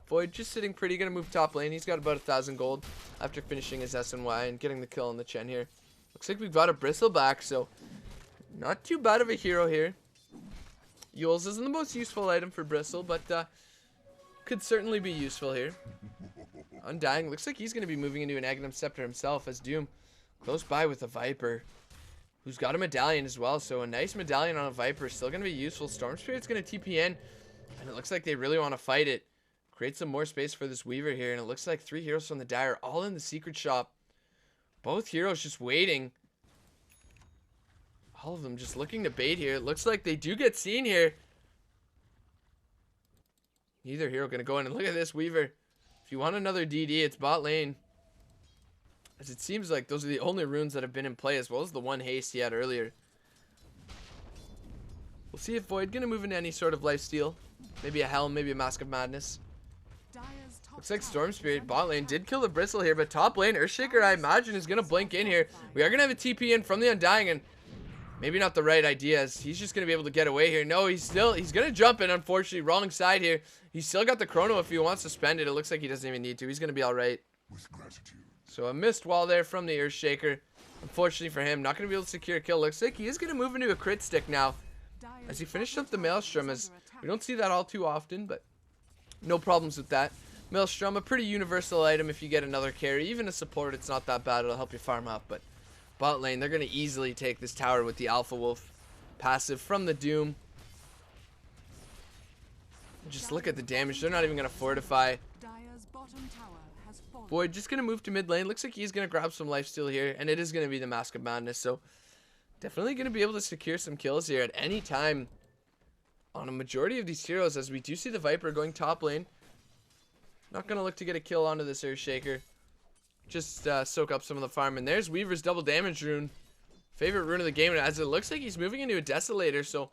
Speaker 1: Void just sitting pretty. Going to move top lane. He's got about 1,000 gold after finishing his SNY and getting the kill on the Chen here. Looks like we've got a Bristle back, so not too bad of a hero here. Yules isn't the most useful item for Bristle, but could certainly be useful here. Undying. Looks like he's going to be moving into an Aghanim Scepter himself as Doom close by with a Viper, who's got a medallion as well. So a nice medallion on a Viper is still going to be useful. Storm Spirit's going to TP in, and it looks like they really want to fight it. Create some more space for this Weaver here, and it looks like 3 heroes from the Dire all in the secret shop. Both heroes just waiting. All of them just looking to bait here. It looks like they do get seen here. Neither hero going to go in. And look at this Weaver. If you want another DD, it's bot lane. As it seems like those are the only runes that have been in play, as well as the one haste he had earlier. We'll see if Void going to move into any sort of lifesteal. Maybe a Helm, maybe a Mask of Madness. Looks like Storm Spirit bot lane did kill the Bristle here, but top lane Earthshaker I imagine is gonna blink in here. We are gonna have a TP in from the Undying, and maybe not the right idea, as he's just gonna be able to get away here. No, he's gonna jump in. Unfortunately, wrong side here. He's still got the Chrono if he wants to spend it. It looks like he doesn't even need to. He's gonna be all right. So a missed wall there from the Earthshaker. Unfortunately for him, not gonna be able to secure a kill. Looks like he is gonna move into a crit stick now, as he finished up the Maelstrom. As we don't see that all too often, but no problems with that. Maelstrom, a pretty universal item if you get another carry. Even a support, it's not that bad. It'll help you farm up. But bot lane, they're going to easily take this tower with the Alpha Wolf passive from the Doom. Just look at the damage. They're not even going to fortify. Void just going to move to mid lane. Looks like he's going to grab some lifesteal here. And it is going to be the Mask of Madness. So definitely going to be able to secure some kills here at any time on a majority of these heroes, as we do see the Viper going top lane. Not going to look to get a kill onto this Earthshaker. Just soak up some of the farm. And there's Weaver's double damage rune. Favorite rune of the game, as it looks like he's moving into a Desolator. So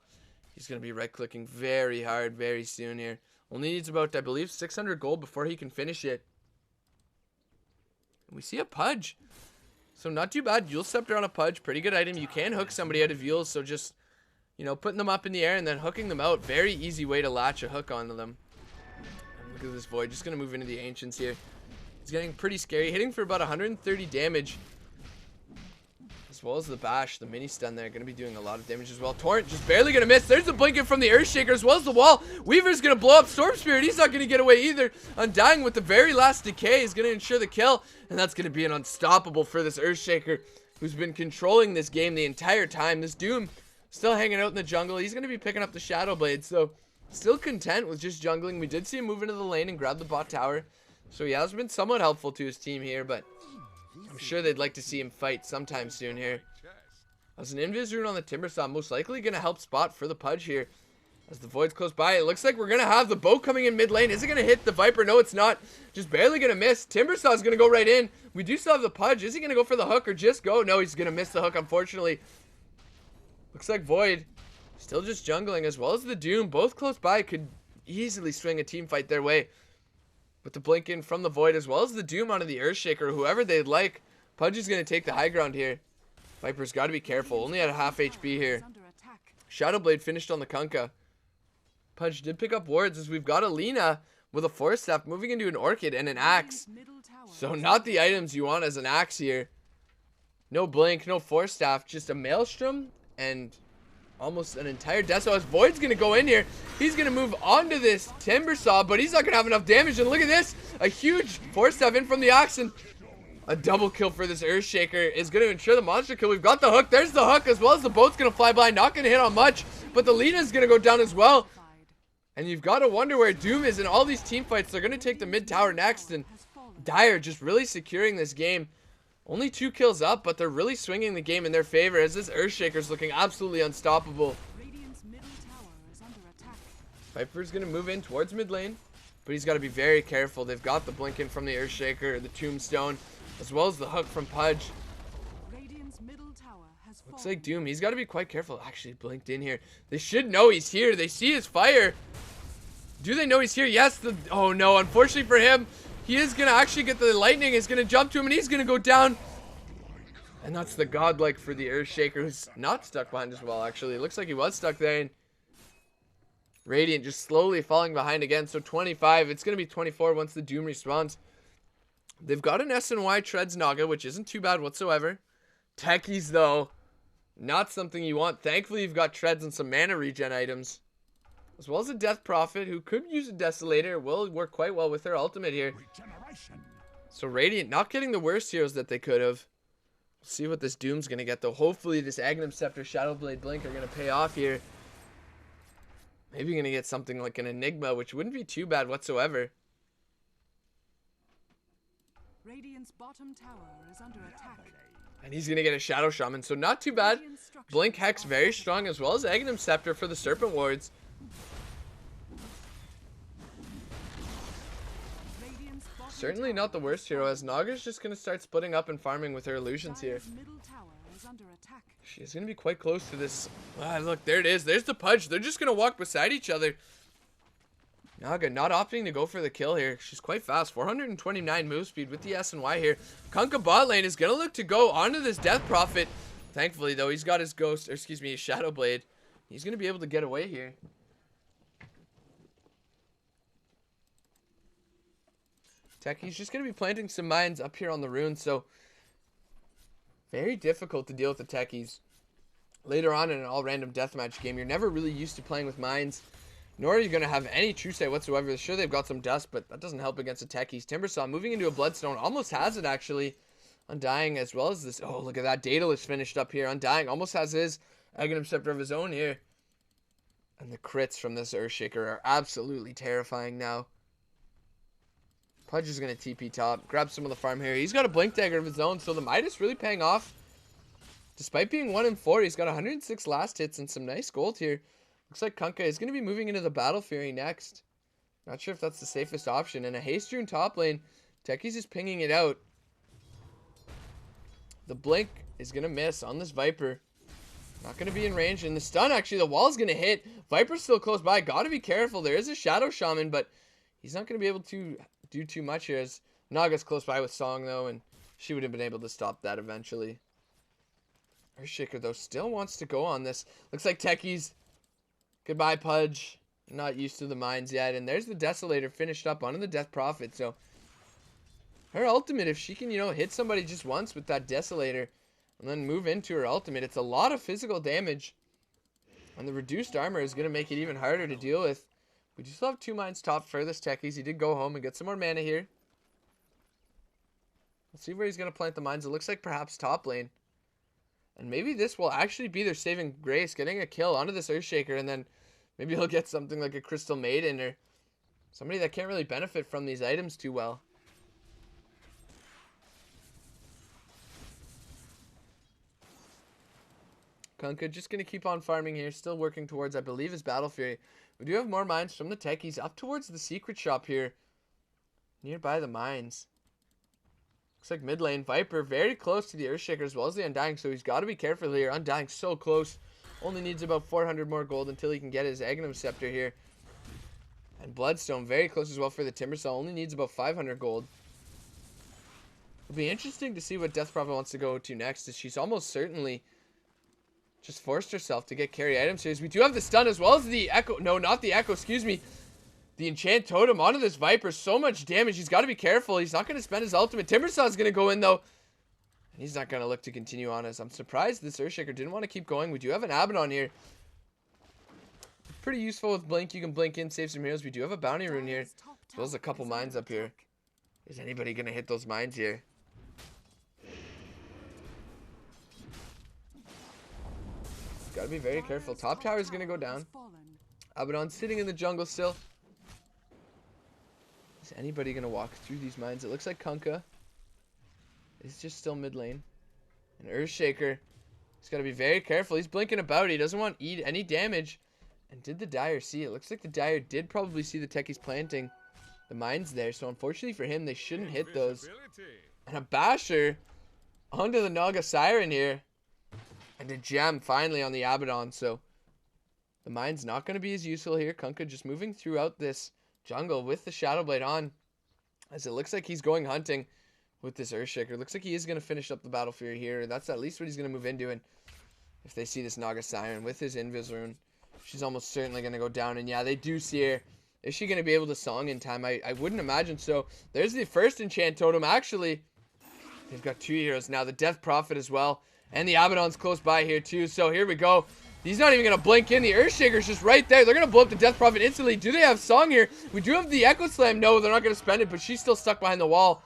Speaker 1: he's going to be right-clicking very hard very soon here. Only needs about, I believe, 600 gold before he can finish it. And we see a Pudge. So not too bad. Yule Scepter on a Pudge. Pretty good item. You can hook somebody out of Yules. So just, you know, putting them up in the air and then hooking them out. Very easy way to latch a hook onto them. Look at this Void, just going to move into the Ancients here. He's getting pretty scary, hitting for about 130 damage. As well as the Bash, the mini stun there, going to be doing a lot of damage as well. Torrent just barely going to miss. There's the blinking from the Earthshaker as well as the wall. Weaver's going to blow up Storm Spirit. He's not going to get away either. Undying with the very last decay is going to ensure the kill. And that's going to be an unstoppable for this Earthshaker, who's been controlling this game the entire time. This Doom still hanging out in the jungle. He's going to be picking up the Shadow Blade, so still content with just jungling. We did see him move into the lane and grab the bot tower, so he has been somewhat helpful to his team here, but I'm sure they'd like to see him fight sometime soon here. As an Invis rune on the Timbersaw, most likely going to help spot for the Pudge here. As the Void's close by, it looks like we're going to have the bow coming in mid lane. Is it going to hit the Viper? No, it's not. Just barely going to miss. Timbersaw's going to go right in. We do still have the Pudge. Is he going to go for the hook or just go? No, he's going to miss the hook, unfortunately. Looks like Void still just jungling, as well as the Doom. Both close by, could easily swing a team fight their way. With the blink in from the Void, as well as the Doom onto the Earthshaker, whoever they'd like. Pudge is going to take the high ground here. Viper's got to be careful. Only at a half HP here. Shadowblade finished on the Kunkka. Pudge did pick up wards, as we've got Alina with a Force Staff moving into an Orchid and an Axe. So not the items you want as an Axe here. No Blink, no Force Staff, just a Maelstrom and almost an entire death. So as Void's going to go in here, he's going to move onto this Timbersaw, but he's not going to have enough damage. And look at this, a huge Force Staff in from the Axe, and a double kill for this Earthshaker is going to ensure the monster kill. We've got the hook. There's the hook, as well as the boat's going to fly by. Not going to hit on much, but the Lina's going to go down as well. And you've got to wonder where Doom is in all these team fights. They're going to take the mid tower next, and Dire just really securing this game. Only 2 kills up, but they're really swinging the game in their favor, as this Earthshaker's looking absolutely unstoppable. Viper's going to move in towards mid lane, but he's got to be very careful. They've got the blink in from the Earthshaker, the Tombstone, as well as the hook from Pudge. Looks like Doom, he's got to be quite careful. Actually blinked in here. They should know he's here. They see his fire. Do they know he's here? Yes. Oh no, unfortunately for him, he is going to actually get the lightning. Is going to jump to him, and he's going to go down. And that's the godlike for the Earthshaker, who's not stuck behind as well, actually. It looks like he was stuck there. And Radiant just slowly falling behind again. So 25. It's going to be 24 once the Doom respawns. They've got an SNY Treads Naga, which isn't too bad whatsoever. Techies, though, not something you want. Thankfully, you've got Treads and some mana regen items, as well as a Death Prophet, who could use a Desolator. Will work quite well with her ultimate here. So Radiant not getting the worst heroes that they could have. We'll see what this Doom's going to get, though. Hopefully, this Aghanim Scepter, Shadowblade, Blink are going to pay off here. Maybe going to get something like an Enigma, which wouldn't be too bad whatsoever.
Speaker 2: Radiant's bottom tower is under attack.
Speaker 1: And he's going to get a Shadow Shaman, so not too bad. Blink Hex very strong, as well as Aghanim Scepter for the Serpent Wards. Certainly not the worst hero, as Naga's just going to start splitting up and farming with her illusions here. She's going to be quite close to this. Ah, look, there it is. There's the Pudge. They're just going to walk beside each other. Naga not opting to go for the kill here. She's quite fast. 429 move speed with the S&Y here. Kunkka bot lane is going to look to go onto this Death Prophet. Thankfully, though, he's got his Ghost, or excuse me, his Shadow Blade. He's going to be able to get away here. Techie's just going to be planting some mines up here on the rune, so very difficult to deal with the Techies. Later on in an all-random deathmatch game, you're never really used to playing with mines, nor are you going to have any true sight whatsoever. Sure, they've got some dust, but that doesn't help against the Techies. Timbersaw moving into a Bloodstone, almost has it actually. Undying, as well as this. Oh, look at that. Daedalus finished up here. Undying almost has his Aghanim Scepter of his own here. And the crits from this Earthshaker are absolutely terrifying now. Pudge is going to TP top, grab some of the farm here. He's got a Blink Dagger of his own, so the Midas really paying off. Despite being 1-4, he's got 106 last hits and some nice gold here. Looks like Kunkka is going to be moving into the Battle Fury next. Not sure if that's the safest option. And a Haste Rune top lane. Techie's just pinging it out. The Blink is going to miss on this Viper. Not going to be in range. And the stun, actually, the wall's going to hit. Viper's still close by. Got to be careful. There is a Shadow Shaman, but he's not going to be able to do too much here, as Naga's close by with Song, though, and she would have been able to stop that eventually. Earthshaker, though, still wants to go on this. Looks like Techie's. Goodbye, Pudge. Not used to the mines yet. And there's the Desolator finished up onto the Death Prophet. So her ultimate, if she can, hit somebody just once with that Desolator and then move into her ultimate, it's a lot of physical damage. And the reduced armor is going to make it even harder to deal with. We do still have 2 mines top for this Techies. He did go home and get some more mana here. Let's see where he's going to plant the mines. It looks like perhaps top lane. And maybe this will actually be their saving grace, getting a kill onto this Earthshaker, and then maybe he'll get something like a Crystal Maiden or somebody that can't really benefit from these items too well. Kunkka just going to keep on farming here. Still working towards, I believe, his Battle Fury. We do have more mines from the techies up towards the secret shop here. Nearby the mines. Looks like mid lane. Viper very close to the Earthshaker as well as the Undying. So he's got to be careful here. Undying so close. Only needs about 400 more gold until he can get his Aghanim Scepter here. And Bloodstone very close as well for the Timbersaw. Only needs about 500 gold. It'll be interesting to see what Death Prophet wants to go to next. As she's almost certainly just forced herself to get carry items here. We do have the stun as well as the Echo. No, not the Echo. Excuse me. The Enchant Totem onto this Viper. So much damage. He's got to be careful. He's not going to spend his ultimate. Timbersaw is going to go in, though. He's not going to look to continue on us. I'm surprised this Earthshaker didn't want to keep going. We do have an Abaddon here. Pretty useful with Blink. You can blink in, save some heroes. We do have a Bounty Rune here. As well as a couple mines up here. Is anybody going to hit those mines here? Got to be very careful. Top tower is going to go down. Abaddon sitting in the jungle still. Is anybody going to walk through these mines? It looks like Kunkka is just still mid lane. And Earthshaker, he's got to be very careful. He's blinking about. He doesn't want to eat any damage. And did the Dire see it? Looks like the Dire did probably see the techies planting the mines there. So unfortunately for him, they shouldn't hit those. And a Basher onto the Naga Siren here. And a gem finally on the Abaddon. So the mine's not going to be as useful here. Kunkka just moving throughout this jungle with the Shadow Blade on. As it looks like he's going hunting with this Earthshaker. Looks like he is going to finish up the Battle Fury here. That's at least what he's going to move into. And if they see this Naga Siren with his Invis Rune, she's almost certainly going to go down. And yeah, they do see her. Is she going to be able to song in time? I wouldn't imagine so. There's the first Enchant Totem. Actually, they've got two heroes now. The Death Prophet as well. And the Abaddon's close by here too. So here we go. He's not even going to blink in. The Earthshaker's just right there. They're going to blow up the Death Prophet instantly. Do they have song here? We do have the Echo Slam. No, they're not going to spend it. But she's still stuck behind the wall.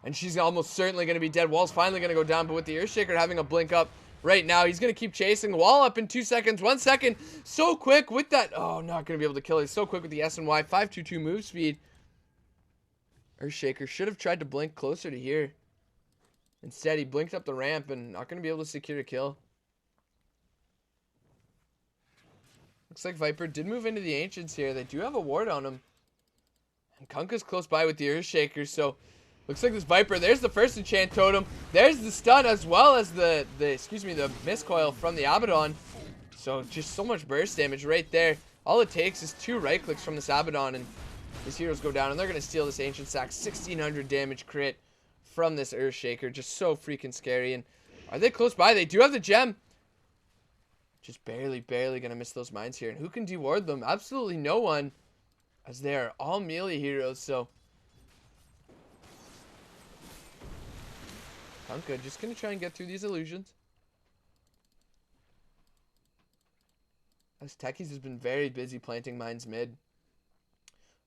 Speaker 1: And she's almost certainly going to be dead. Wall's finally going to go down. But with the Earthshaker having a blink up right now, he's going to keep chasing. Wall up in 2 seconds. 1 second. So quick with that. Oh, not going to be able to kill it. He's so quick with the S&Y. 522 move speed. Earthshaker should have tried to blink closer to here. Instead, he blinked up the ramp and not going to be able to secure a kill. Looks like Viper did move into the Ancients here. They do have a ward on him. And Kunkka's close by with the Earthshaker, so looks like this Viper. There's the first Enchant Totem. There's the stun as well as the Mist Coil from the Abaddon. So just so much burst damage right there. All it takes is 2 right clicks from this Abaddon and these heroes go down and they're going to steal this Ancient Sack. 1600 damage crit from this Earthshaker. Just so freaking scary. And are they close by? They do have the gem. Just barely going to miss those mines here. And who can deward them? Absolutely no one. As they are all melee heroes. So Kunkka just going to try and get through these illusions. As Techies has been very busy planting mines mid.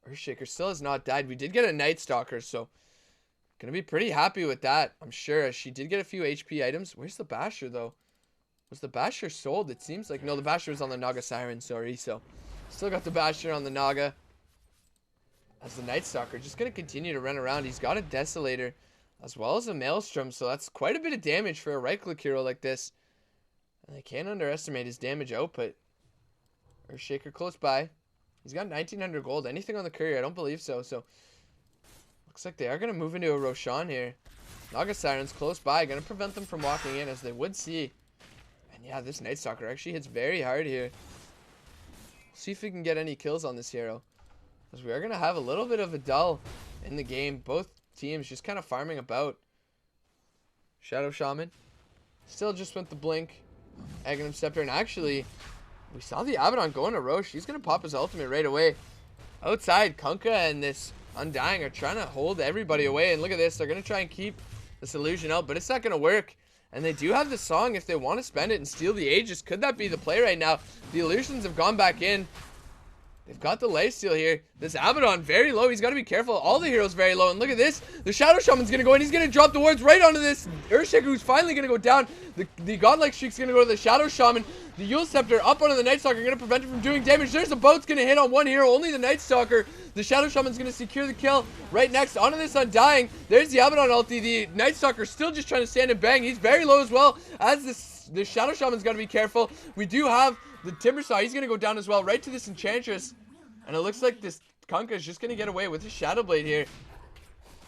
Speaker 1: Earthshaker still has not died. We did get a Night Stalker, so gonna be pretty happy with that, I'm sure. She did get a few HP items. Where's the Basher, though? Was the Basher sold? It seems like... No, the Basher was on the Naga Siren, sorry. So, still got the Basher on the Naga. As the Night Stalker just gonna continue to run around. He's got a Desolator, as well as a Maelstrom, so that's quite a bit of damage for a right-click hero like this. And I can't underestimate his damage output. Earthshaker close by. He's got 1900 gold. Anything on the courier? I don't believe so. So, looks like they are going to move into a Roshan here. Naga Siren's close by. Going to prevent them from walking in, as they would see. And yeah, this Night Stalker actually hits very hard here. See if we can get any kills on this hero. Because we are going to have a little bit of a dull in the game. Both teams just kind of farming about. Shadow Shaman. Still just went the blink. Aghanim Scepter. And actually, we saw the Abaddon go into Roche. He's going to pop his ultimate right away. Outside, Kunkka and this Undying are trying to hold everybody away. And look at this. They're going to try and keep this illusion out. But it's not going to work. And they do have the song if they want to spend it and steal the Aegis. Could that be the play right now? The illusions have gone back in. They've got the lifesteal here. This Abaddon very low. He's got to be careful. All the heroes very low. And look at this. The Shadow Shaman's going to go in. He's going to drop the wards right onto this Earthshaker, who's finally going to go down. The Godlike Streak's going to go to the Shadow Shaman. The Yule Scepter up onto the Night Stalker. Going to prevent it from doing damage. There's a boat's going to hit on one hero. Only the Night Stalker. The Shadow Shaman's going to secure the kill. Right next onto this Undying. There's the Abaddon ulti. The Night Stalker still just trying to stand and bang. He's very low as well as this The Shadow Shaman's got to be careful. We do have the Timbersaw. He's going to go down as well, right to this Enchantress. And it looks like this Kunkka is just going to get away with his Shadow Blade here.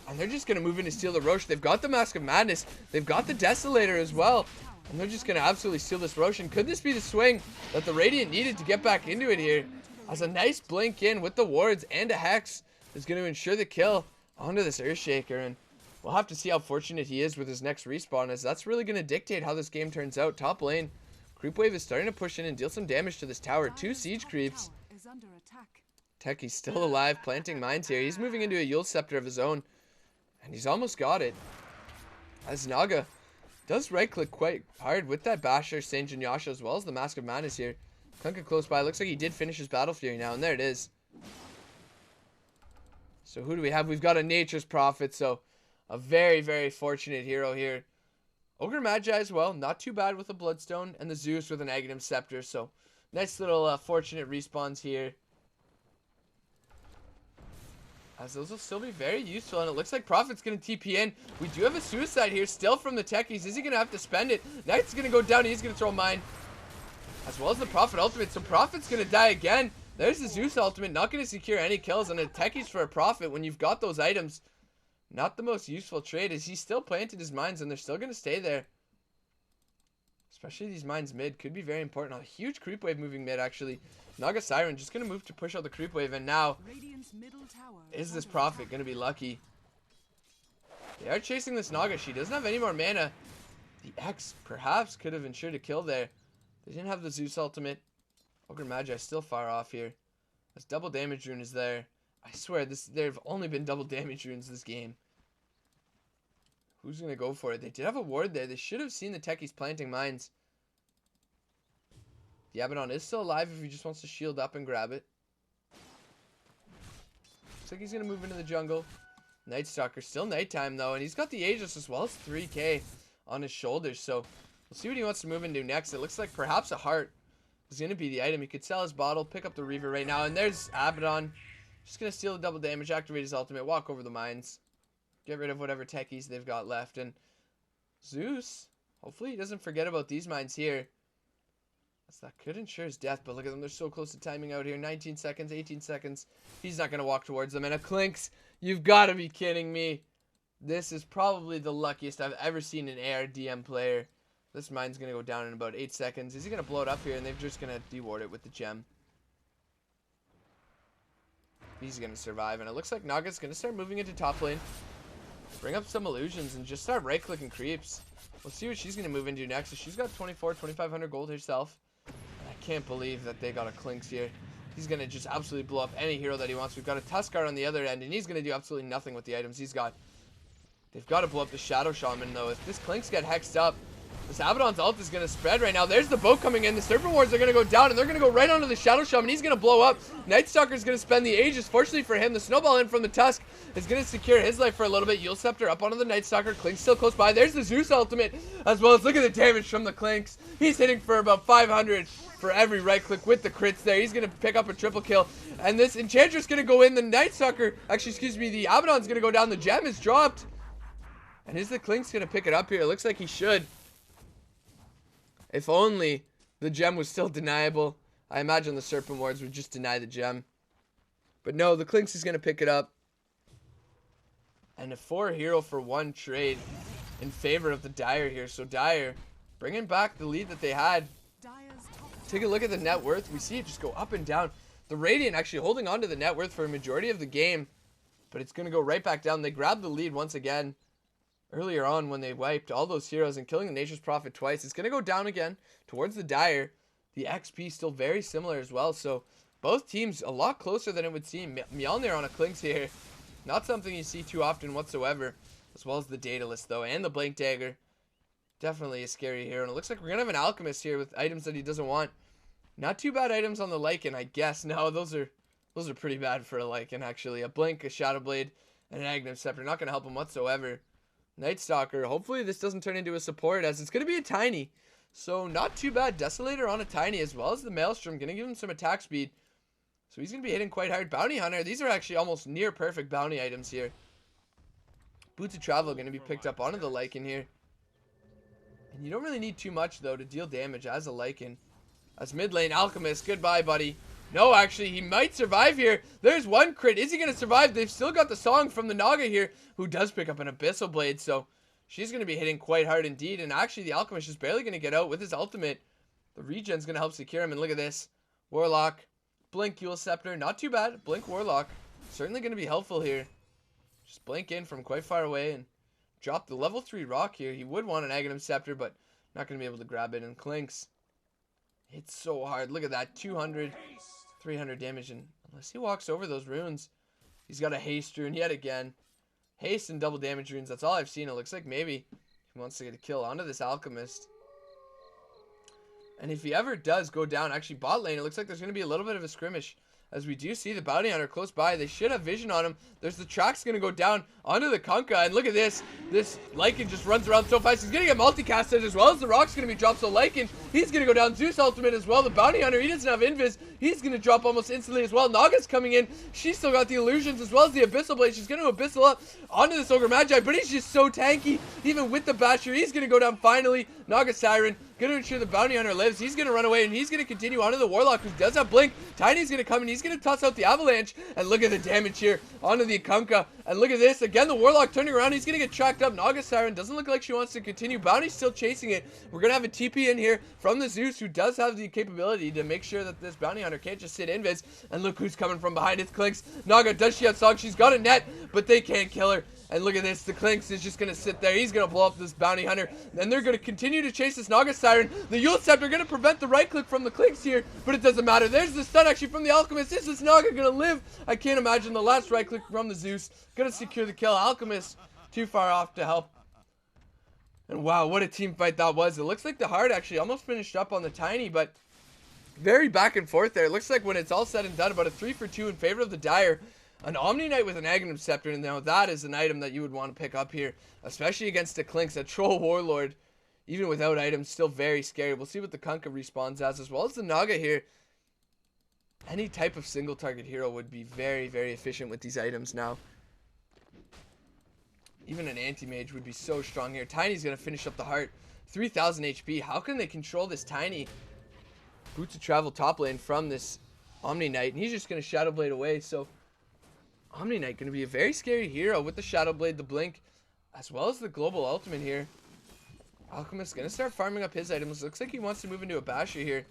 Speaker 1: And they're just going to move in to steal the Rosh. They've got the Mask of Madness. They've got the Desolator as well. And they're just going to absolutely steal this Rosh. And could this be the swing that the Radiant needed to get back into it here? As a nice blink in with the wards and a Hex is going to ensure the kill onto this Earthshaker. And we'll have to see how fortunate he is with his next respawn, as that's really going to dictate how this game turns out. Top lane, Creep Wave is starting to push in and deal some damage to this tower. 2 siege creeps. Techie's still alive, planting mines here. He's moving into a Yule Scepter of his own. And he's almost got it. As Naga does right-click quite hard with that Basher, Saint and Yasha, as well as the Mask of Madness here. Kunkka close by. Looks like he did finish his Battle Fury now, and there it is. So who do we have? We've got a Nature's Prophet, so a very, very fortunate hero here. Ogre Magi as well, not too bad with a Bloodstone, and the Zeus with an Aghanim Scepter, so nice little fortunate respawns here. As those will still be very useful, and it looks like Prophet's going to TP in. We do have a Suicide here, still from the Techies. Is he going to have to spend it? Knight's going to go down, he's going to throw mine. As well as the Prophet ultimate, so Prophet's going to die again. There's the Zeus ultimate, not going to secure any kills, and a Techies for a Prophet when you've got those items. Not the most useful trade, as he still planted his mines, and they're still going to stay there. Especially these mines mid, could be very important. A huge creep wave moving mid, actually. Naga Siren just going to move to push out the creep wave, and now, is this Prophet going to be lucky? They are chasing this Naga. She doesn't have any more mana. The X perhaps could have ensured a kill there. They didn't have the Zeus ultimate. Ogre Magi still far off here. This double damage rune is there. I swear, there have only been double damage runes this game. Who's going to go for it? They did have a ward there. They should have seen the Techies planting mines. The Abaddon is still alive if he just wants to shield up and grab it. Looks like he's going to move into the jungle. Night Stalker, still nighttime though, and he's got the Aegis as well as 3k on his shoulders, so we'll see what he wants to move into next. It looks like perhaps a heart is going to be the item. He could sell his bottle, pick up the Reaver right now, and there's Abaddon. Just going to steal the double damage, activate his ultimate, walk over the mines, get rid of whatever techies they've got left, and Zeus, hopefully he doesn't forget about these mines here. That could ensure his death, but look at them, they're so close to timing out here. 19 seconds, 18 seconds. He's not going to walk towards them, and a Clinks, you've got to be kidding me. This is probably the luckiest I've ever seen an ARDM player. This mine's going to go down in about 8 seconds. Is he going to blow it up here, and they're just going to deward it with the gem? He's going to survive, and it looks like Naga's going to start moving into top lane. Bring up some illusions, and just start right-clicking creeps. We'll see what she's going to move into next. So she's got 2,500 gold herself. I can't believe that they got a Clinks here. He's going to just absolutely blow up any hero that he wants. We've got a Tuskar on the other end, and he's going to do absolutely nothing with the items he's got. They've got to blow up the Shadow Shaman, though. If this Clinks get hexed up, this Abaddon's ult is going to spread right now. There's the boat coming in. The Serpent Wards are going to go down, and they're going to go right onto the Shadow Shaman. He's going to blow up. Night Stalker's going to spend the Aegis. Fortunately for him, the Snowball in from the Tusk is going to secure his life for a little bit. Yule Scepter up onto the Night Stalker. Clinks still close by. There's the Zeus ultimate as well as look at the damage from the Clinks. He's hitting for about 500 for every right click with the crits there. He's going to pick up a triple kill. And this Enchantress going to go in. The Night Stalker, actually, excuse me, the Abaddon's going to go down. The gem is dropped. And is the Clinks going to pick it up here? It looks like he should. If only the gem was still deniable. I imagine the Serpent Wards would just deny the gem. But no, the Clinks is going to pick it up. And a 4 hero for 1 trade in favor of the Dire here. So Dire bringing back the lead that they had. Take a look at the net worth. We see it just go up and down. The Radiant actually holding on to the net worth for a majority of the game. But it's going to go right back down. They grabbed the lead once again. Earlier on when they wiped all those heroes and killing the Nature's Prophet twice. It's going to go down again towards the Dire. The XP still very similar as well. So both teams a lot closer than it would seem. Mjolnir on a Clinks here. Not something you see too often whatsoever. As well as the Daedalus though. And the Blank Dagger. Definitely a scary hero. And it looks like we're going to have an Alchemist here with items that he doesn't want. Not too bad items on the Lycan, I guess. No, those are pretty bad for a Lycan actually. A Blink, a Shadow Blade, and an Aghanim Scepter. Not going to help him whatsoever. Night Stalker, hopefully this doesn't turn into a support as it's going to be a Tiny. So not too bad. Desolator on a Tiny as well as the Maelstrom. Going to give him some attack speed. So he's going to be hitting quite hard. Bounty Hunter, these are actually almost near perfect bounty items here. Boots of Travel going to be picked up onto the Lycan here. And you don't really need too much, though, to deal damage as a Lycan. As mid lane, Alchemist, goodbye, buddy. No, actually, he might survive here. There's one crit. Is he going to survive? They've still got the song from the Naga here, who does pick up an Abyssal Blade, so she's going to be hitting quite hard indeed. And actually, the Alchemist is barely going to get out with his ultimate. The regen's going to help secure him, and look at this. Warlock, Blink, Eul Scepter, not too bad. Blink, Warlock, certainly going to be helpful here. Just blink in from quite far away and drop the level 3 rock here. He would want an Aghanim Scepter, but not going to be able to grab it. And Clinks hits so hard. Look at that, 200, 300 damage. And unless he walks over those runes, he's got a haste rune yet again. Haste and double damage runes, that's all I've seen. It looks like maybe he wants to get a kill onto this Alchemist. And if he ever does go down, actually bot lane, it looks like there's going to be a little bit of a skirmish. As we do see the Bounty Hunter close by. They should have vision on him. There's the tracks going to go down onto the Kunkka. And look at this. This Lycan just runs around so fast. He's going to get multicasted as well as the rock's going to be dropped. So Lycan, he's going to go down. Zeus ultimate as well. The Bounty Hunter, he doesn't have invis. He's going to drop almost instantly as well. Naga's coming in. She's still got the illusions as well as the Abyssal Blade. She's going to Abyssal up onto this Ogre Magi. But he's just so tanky. Even with the Basher, he's going to go down finally. Naga Siren. Going to ensure the Bounty Hunter lives. He's going to run away, and he's going to continue onto the Warlock, who does have Blink. Tiny's going to come, and he's going to toss out the Avalanche. And look at the damage here onto the Kunkka. And look at this. Again, the Warlock turning around. He's going to get tracked up. Naga Siren doesn't look like she wants to continue. Bounty's still chasing it. We're going to have a TP in here from the Zeus, who does have the capability to make sure that this Bounty Hunter can't just sit invis. And look who's coming from behind. It's Clinks. Naga, does she have Song? She's got a net, but they can't kill her. And look at this, the Clinks is just going to sit there. He's going to blow up this Bounty Hunter. And they're going to continue to chase this Naga Siren. The Eul Scepter going to prevent the right click from the Clinks here, but it doesn't matter. There's the stun actually from the Alchemist. Is this Naga going to live? I can't imagine. The last right click from the Zeus. Going to secure the kill. Alchemist too far off to help. And wow, what a team fight that was. It looks like the Hard actually almost finished up on the Tiny, but very back and forth there. It looks like when it's all said and done, about a 3-for-2 in favor of the Dire. An Omni Knight with an Aghanim Scepter, and now that is an item that you would want to pick up here, especially against the Clinks. A Troll Warlord, even without items, still very scary. We'll see what the Kunkka respawns as well as the Naga here. Any type of single target hero would be very, very efficient with these items now. Even an Anti-Mage would be so strong here. Tiny's going to finish up the Heart. 3,000 HP. How can they control this Tiny? Boots of Travel top lane from this Omni Knight, and he's just going to Shadow Blade away, so Omni Knight going to be a very scary hero with the Shadow Blade, the Blink, as well as the Global Ultimate here. Alchemist going to start farming up his items. Looks like he wants to move into a Basher here.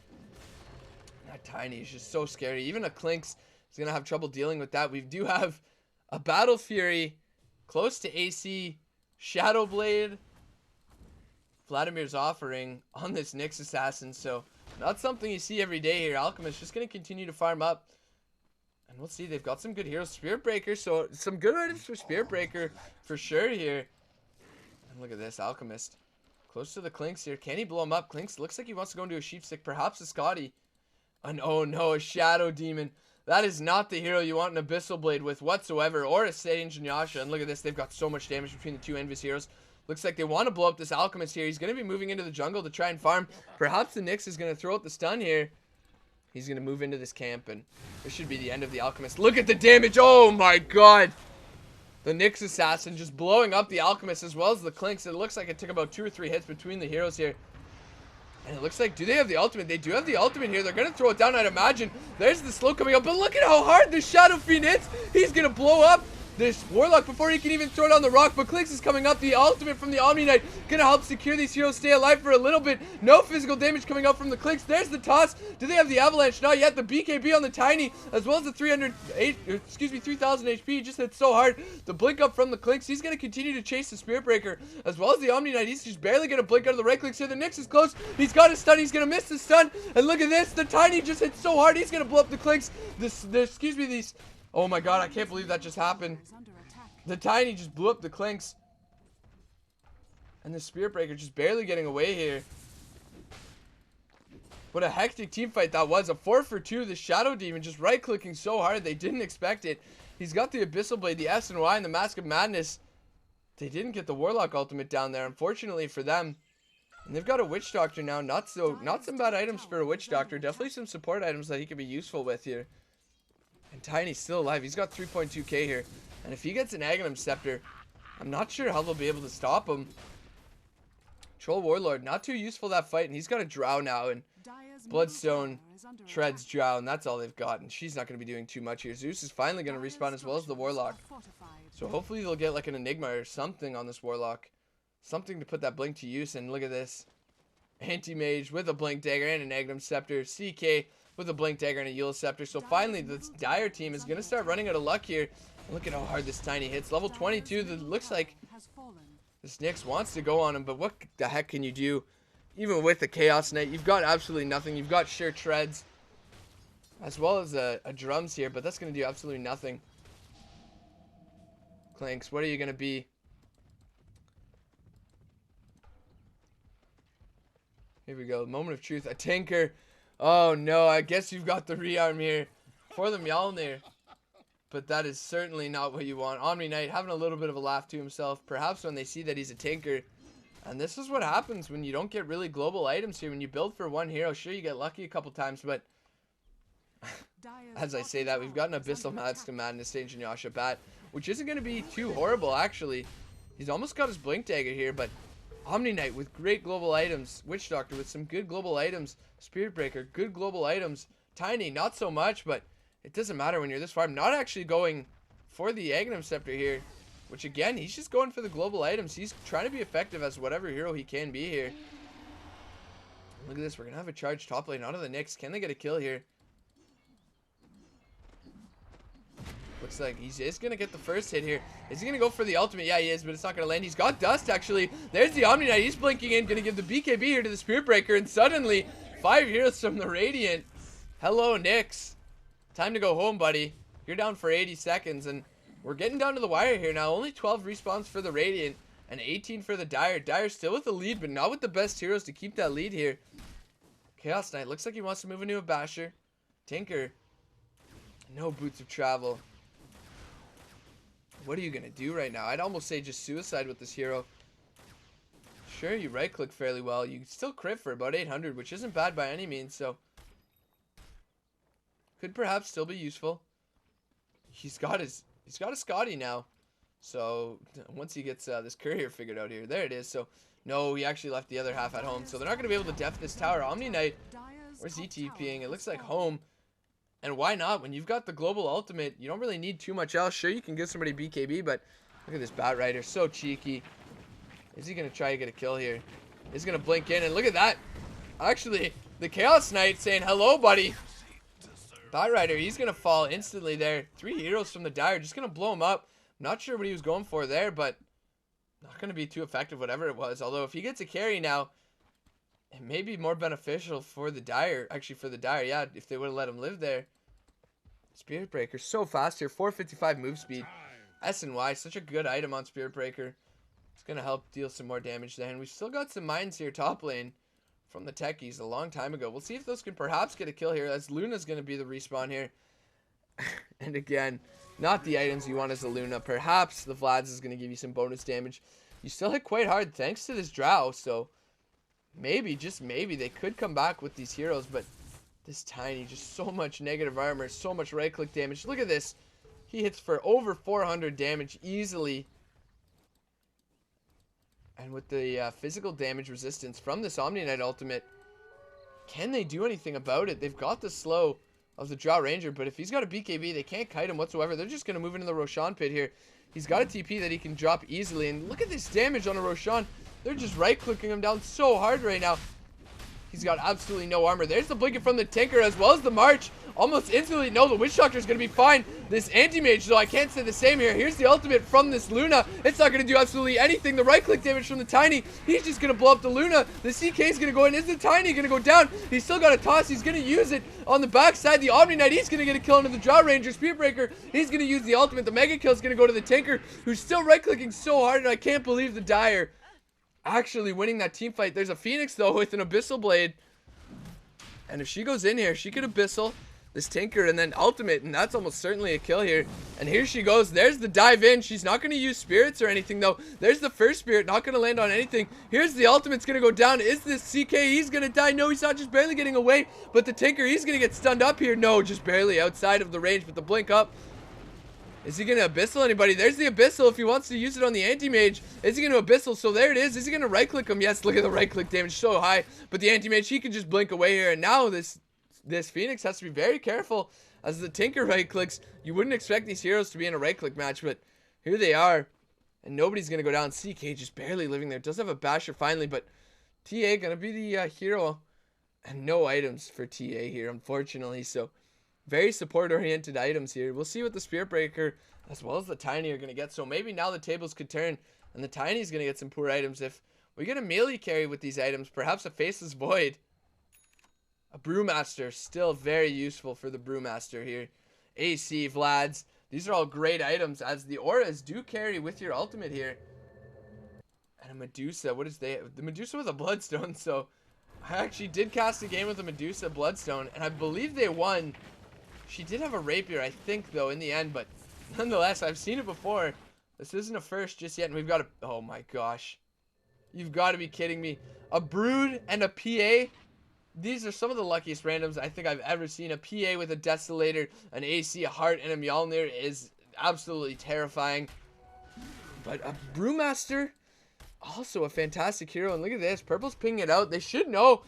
Speaker 1: That Tiny is just so scary. Even a Clinks is going to have trouble dealing with that. We do have a Battle Fury close to AC, Shadow Blade, Vladimir's Offering on this Nyx Assassin. So not something you see every day here. Alchemist just going to continue to farm up. And we'll see, they've got some good heroes. Spirit Breaker, so some good items for Spirit Breaker for sure here. And look at this, Alchemist. Close to the Clinks here. Can he blow him up? Clinks looks like he wants to go into a Sheepstick, perhaps a Scotty. And oh no, a Shadow Demon. That is not the hero you want an Abyssal Blade with whatsoever, or a Sage and Yasha. And look at this, they've got so much damage between the two Envious heroes. Looks like they want to blow up this Alchemist here. He's going to be moving into the jungle to try and farm. Perhaps the Nyx is going to throw out the stun here. He's going to move into this camp, and this should be the end of the Alchemist. Look at the damage. Oh, my God. The Nyx Assassin just blowing up the Alchemist as well as the Clinks. It looks like it took about 2 or 3 hits between the heroes here. And it looks like, do they have the ultimate? They do have the ultimate here. They're going to throw it down, I'd imagine. There's the slow coming up, but look at how hard the Shadow Fiend hits. He's going to blow up this Warlock before he can even throw down the rock, but Clinks is coming up. The ultimate from the Omni Knight gonna help secure these heroes stay alive for a little bit. No physical damage coming up from the Clinks. There's the toss. Do they have the Avalanche? Not yet. The BKB on the Tiny, as well as the 3,000 HP, just hit so hard. The blink up from the Clinks. He's gonna continue to chase the Spirit Breaker, as well as the Omni Knight. He's just barely gonna blink out of the right clicks here. The Nyx is close. He's got his stun. He's gonna miss the stun. And look at this. The Tiny just hit so hard. He's gonna blow up the Clinks. These. Oh my God, I can't believe that just happened. The Tiny just blew up the Clinks. And the Spirit Breaker just barely getting away here. What a hectic team fight that was. A 4-for-2. The Shadow Demon just right-clicking so hard. They didn't expect it. He's got the Abyssal Blade, the S and Y, and the Mask of Madness. They didn't get the Warlock ultimate down there, unfortunately for them. And they've got a Witch Doctor now. Not some bad items for a Witch Doctor. Definitely some support items that he could be useful with here. And Tiny's still alive. He's got 3.2k here. And if he gets an Aghanim Scepter, I'm not sure how they'll be able to stop him. Troll Warlord, not too useful that fight, and he's got a Drow now, and
Speaker 2: Dire's middle
Speaker 1: Bloodstone
Speaker 2: tower is under
Speaker 1: treads
Speaker 2: attack.
Speaker 1: Drow, and that's all they've got, and she's not going to be doing too much here. Zeus is finally going to
Speaker 2: Dire's
Speaker 1: respawn as well as the
Speaker 2: structures
Speaker 1: Warlock.
Speaker 2: are fortified.
Speaker 1: So hopefully they'll get like an Enigma or something on this Warlock. Something to put that Blink to use, and look at this. Anti-Mage with a Blink Dagger and an Agnum Scepter. CK with a Blink Dagger and a Eula Scepter. So finally, this Dire team is going to start running out of luck here. And look at how hard this Tiny hits. Level 22, that looks like
Speaker 2: Has fallen.
Speaker 1: this Nyx wants to go on him, but what the heck can you do? Even with the Chaos Knight, you've got absolutely nothing. You've got sure treads, as well as a drums here, but that's going to do absolutely nothing. Clanks, what are you going to be? Here we go. Moment of truth. A Tinker. Oh no, I guess you've got the rearm here for the Mjolnir. But that is certainly not what you want. Omni Knight having a little bit of a laugh to himself. Perhaps when they see that he's a Tinker. And this is what happens when you don't get really global items here. When you build for one hero, sure you get lucky a couple times, but as I say that, we've got an Abyssal Mask of Madness, Saint Yasha Bat, which isn't going to be too horrible, actually. He's almost got his Blink Dagger here, but Omni Knight with great global items. Witch Doctor with some good global items. Spirit Breaker, good global items. Tiny, not so much, but it doesn't matter when you're this far. I'm not actually going for the Agnum Scepter here, which again, he's just going for the global items. He's trying to be effective as whatever hero he can be here. Look at this. We're going to have a charge top lane onto the Nyx. Can they get a kill here? Looks like he is going to get the first hit here. Is he going to go for the ultimate? Yeah, he is, but it's not going to land. He's got dust, actually. There's the Omni Knight. He's blinking in. Going to give the BKB here to the Spirit Breaker. And suddenly, 5 heroes from the Radiant. Hello, Nyx. Time to go home, buddy. You're down for 80 seconds. And we're getting down to the wire here now. Only 12 respawns for the Radiant. And 18 for the Dire. Dire still with the lead, but not with the best heroes to keep that lead here. Chaos Knight. Looks like he wants to move into a Basher. Tinker. No Boots of Travel. What are you going to do right now? I'd almost say just suicide with this hero. Sure, you right-click fairly well. You still crit for about 800, which isn't bad by any means, so could perhaps still be useful. He's got a Scotty now. So once he gets this courier figured out here, there it is. So no, he actually left the other half at home. So they're not going to be able to def this tower. Omni Knight, where's he TPing? It looks like home. And why not? When you've got the global ultimate, you don't really need too much else. Sure, you can give somebody BKB, but look at this Bat Rider. So cheeky. Is he going to try to get a kill here? He's going to blink in, and look at that. Actually, the Chaos Knight saying, hello, buddy. Bat Rider, he's going to fall instantly there. 3 heroes from the Dire, just going to blow him up. Not sure what he was going for there, but not going to be too effective, whatever it was. Although, if he gets a carry now, it may be more beneficial for the Dire. Actually, for the Dire, yeah, if they would have let him live there. Spirit Breaker, so fast here. 455 move speed. S&Y, such a good item on Spirit Breaker. It's going to help deal some more damage there. And we've still got some mines here top lane from the techies a long time ago. We'll see if those can perhaps get a kill here, as Luna's going to be the respawn here. And again, not the items you want as a Luna. Perhaps the Vlad's is going to give you some bonus damage. You still hit quite hard thanks to this Drow, so maybe, just maybe, they could come back with these heroes, but this Tiny, just so much negative armor, so much right-click damage. Look at this. He hits for over 400 damage easily. And with the physical damage resistance from this Omni Knight ultimate, can they do anything about it? They've got the slow of the Drow Ranger, but if he's got a BKB, they can't kite him whatsoever. They're just going to move into the Roshan pit here. He's got a TP that he can drop easily, and look at this damage on a Roshan. They're just right-clicking him down so hard right now. He's got absolutely no armor. There's the blinking from the Tinker as well as the March. Almost instantly, no, the Witch Doctor is going to be fine. This Anti-Mage, though, I can't say the same here. Here's the ultimate from this Luna. It's not going to do absolutely anything. The right-click damage from the Tiny. He's just going to blow up the Luna. The CK is going to go in. Is the Tiny going to go down? He's still got a toss. He's going to use it on the backside. The Omni Knight, he's going to get a kill into the Drow Ranger. Spirit Breaker, he's going to use the ultimate. The Mega Kill is going to go to the Tinker, who's still right-clicking so hard, and I can't believe the Dire actually winning that team fight. There's a Phoenix, though, with an Abyssal Blade. And if she goes in here, she could Abyssal this Tinker and then ultimate, and that's almost certainly a kill here. And here she goes. There's the dive in. She's not going to use spirits or anything, though. There's the first spirit, not going to land on anything. Here's the ultimate's going to go down. Is this CK? He's going to die. No, he's not, just barely getting away. But the Tinker, he's going to get stunned up here. No, just barely outside of the range, but the blink up Is he going to Abyssal anybody? There's the Abyssal if he wants to use it on the Anti-Mage. Is he going to Abyssal? So there it is. Is he going to right-click him? Yes, look at the right-click damage so high. But the Anti-Mage, he can just blink away here. And now this Phoenix has to be very careful as the Tinker right-clicks. You wouldn't expect these heroes to be in a right-click match, but here they are. And nobody's going to go down. CK just barely living there. Does have a Basher finally, but TA going to be the hero. And no items for TA here, unfortunately. So very support-oriented items here. We'll see what the Spirit Breaker as well as the Tiny are going to get. So maybe now the tables could turn and the Tiny's going to get some poor items. If we get a melee carry with these items, perhaps a Faceless Void. A Brewmaster, still very useful for the Brewmaster here. AC, Vlad's. These are all great items as the auras do carry with your ultimate here. And a Medusa. What is they? The Medusa with a Bloodstone. So I actually did cast a game with a Medusa Bloodstone, and I believe they won. She did have a Rapier, I think, though, in the end, but nonetheless, I've seen it before. This isn't a first just yet, and we've got a... Oh, my gosh. You've got to be kidding me. A Brood and a PA? These are some of the luckiest randoms I think I've ever seen. A PA with a Desolator, an AC, a Heart, and a Mjolnir is absolutely terrifying. But a Brewmaster... Also a fantastic hero, and look at this. Purple's pinging it out. They should know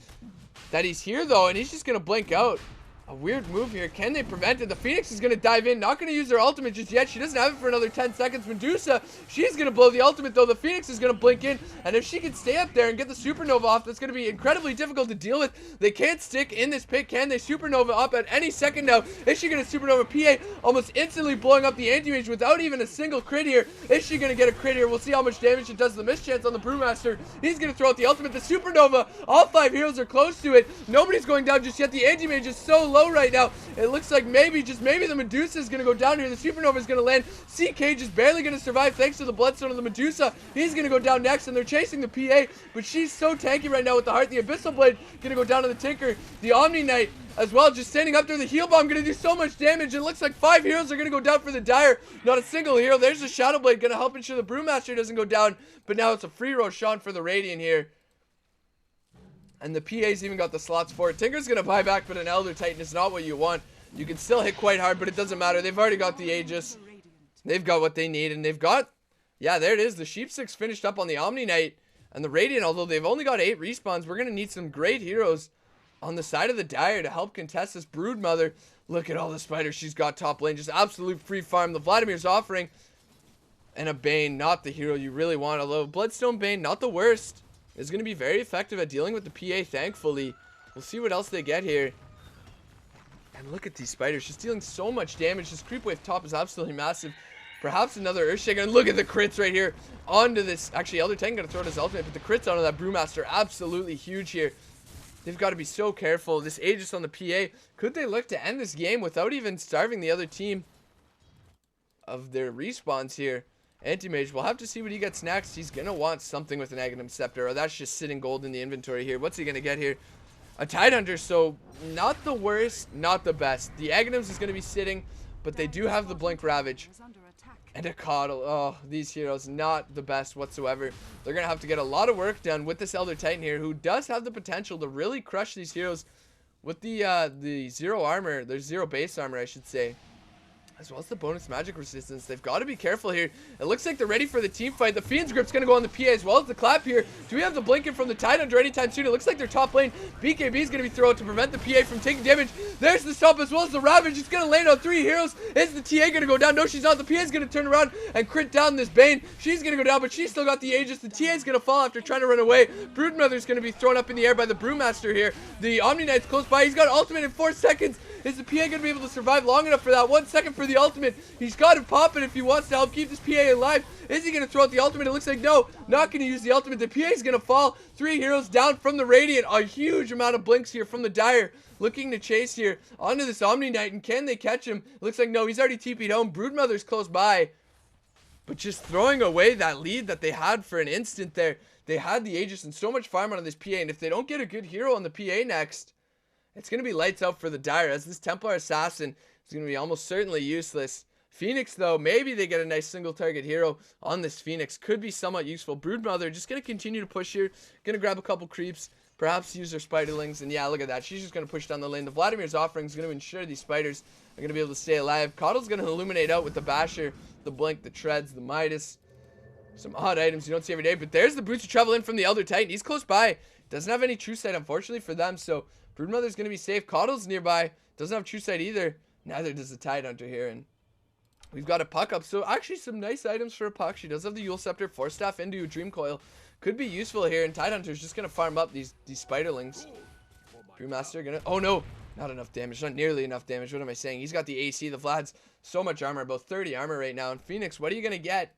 Speaker 1: that he's here, though, and he's just going to blink out. A weird move here. Can they prevent it? The Phoenix is going to dive in. Not going to use her ultimate just yet. She doesn't have it for another 10 seconds. Medusa, she's going to blow the ultimate, though. The Phoenix is going to blink in, and if she can stay up there and get the Supernova off, that's going to be incredibly difficult to deal with. They can't stick in this pit, can they? Supernova up at any second now. Is she going to Supernova? PA almost instantly blowing up the Anti-Mage without even a single crit here. Is she going to get a crit here? We'll see how much damage it does to the mischance on the Brewmaster. He's going to throw out the ultimate. The Supernova, all 5 heroes are close to it. Nobody's going down just yet. The Anti-Mage is so low right now. It looks like maybe, just maybe, the Medusa is going to go down here. The Supernova is going to land. CK just barely going to survive thanks to the Bloodstone of the Medusa. He's going to go down next, and they're chasing the PA, but she's so tanky right now with the Heart. The Abyssal Blade going to go down to the Tinker. The Omni Knight as well, just standing up there. The Heal Bomb going to do so much damage. It looks like 5 heroes are going to go down for the Dire. Not a single hero. There's the Shadow Blade going to help ensure the Brewmaster doesn't go down, but now it's a free Roshan for the Radiant here. And the PA's even got the slots for it. Tinker's going to buy back, but an Elder Titan is not what you want. You can still hit quite hard, but it doesn't matter. They've already got the Aegis. They've got what they need, and they've got... Yeah, there it is. The Sheep 6 finished up on the Omni Knight. And the Radiant, although they've only got 8 respawns, we're going to need some great heroes on the side of the Dire to help contest this Brood Mother. Look at all the spiders she's got top lane. Just absolute free farm. The Vladimir's offering. And a Bane, not the hero you really want. Although Bloodstone Bane, not the worst. Is going to be very effective at dealing with the PA, thankfully. We'll see what else they get here. And look at these spiders, just dealing so much damage. This creep wave top is absolutely massive. Perhaps another Earthshaker. And look at the crits right here onto this. Actually, Elder Titan going to throw his ultimate, but the crits onto that Brewmaster, absolutely huge here. They've got to be so careful. This Aegis on the PA. Could they look to end this game without even starving the other team of their respawns here? Anti-Mage, we'll have to see what he gets next. He's going to want something with an Aghanim Scepter, or that's just sitting gold in the inventory here. What's he going to get here? A Tidehunter, so not the worst, not the best. The Aghanims is going to be sitting, but they do have the Blink Ravage. And a Coddle. Oh, these heroes, not the best whatsoever. They're going to have to get a lot of work done with this Elder Titan here, who does have the potential to really crush these heroes with the 0 armor. There's 0 base armor, I should say. As well as the bonus magic resistance. They've got to be careful here. It looks like they're ready for the team fight. The Fiend's Grip's going to go on the PA as well as the Clap here. Do we have the Blinking from the Tidehunter anytime soon? It looks like their top lane. BKB is going to be thrown to prevent the PA from taking damage. There's the stop as well as the Ravage. It's going to land on 3 heroes. Is the TA going to go down? No, she's not. The PA is going to turn around and crit down this Bane. She's going to go down, but she's still got the Aegis. The TA is going to fall after trying to run away. Broodmother is going to be thrown up in the air by the Brewmaster here. The Omni Knight's close by. He's got ultimate in 4 seconds. Is the PA going to be able to survive long enough for that? 1 second for the ultimate. He's got to pop it if he wants to help keep this PA alive. Is he going to throw out the ultimate? It looks like no. Not going to use the ultimate. The PA is going to fall. 3 heroes down from the Radiant. A huge amount of blinks here from the Dire. Looking to chase here onto this Omni Knight. And can they catch him? It looks like no. He's already TP'd home. Broodmother's close by. But just throwing away that lead that they had for an instant there. They had the Aegis and so much farm on this PA. And if they don't get a good hero on the PA next, it's going to be lights out for the Dire, as this Templar Assassin is going to be almost certainly useless. Phoenix, though, maybe they get a nice single target hero on this Phoenix. Could be somewhat useful. Broodmother just going to continue to push here. Going to grab a couple creeps. Perhaps use her Spiderlings. And yeah, look at that. She's just going to push down the lane. The Vladimir's offering is going to ensure these spiders are going to be able to stay alive. Coddle's going to illuminate out with the Basher, the Blink, the Treads, the Midas. Some odd items you don't see every day. But there's the Brutes of Travel in from the Elder Titan. He's close by. Doesn't have any True Sight, unfortunately, for them. So Broodmother's going to be safe. Coddle's nearby. Doesn't have True Sight either. Neither does the Tidehunter here. And we've got a Puck up. So actually some nice items for a Puck. She does have the Yule Scepter, Force Staff into a Dream Coil. Could be useful here. And Tidehunter's just going to farm up these Spiderlings. Brewmaster going to... Oh, no. Not enough damage. Not nearly enough damage. What am I saying? He's got the AC. The Vlad's so much armor. About 30 armor right now. And Phoenix, what are you going to get?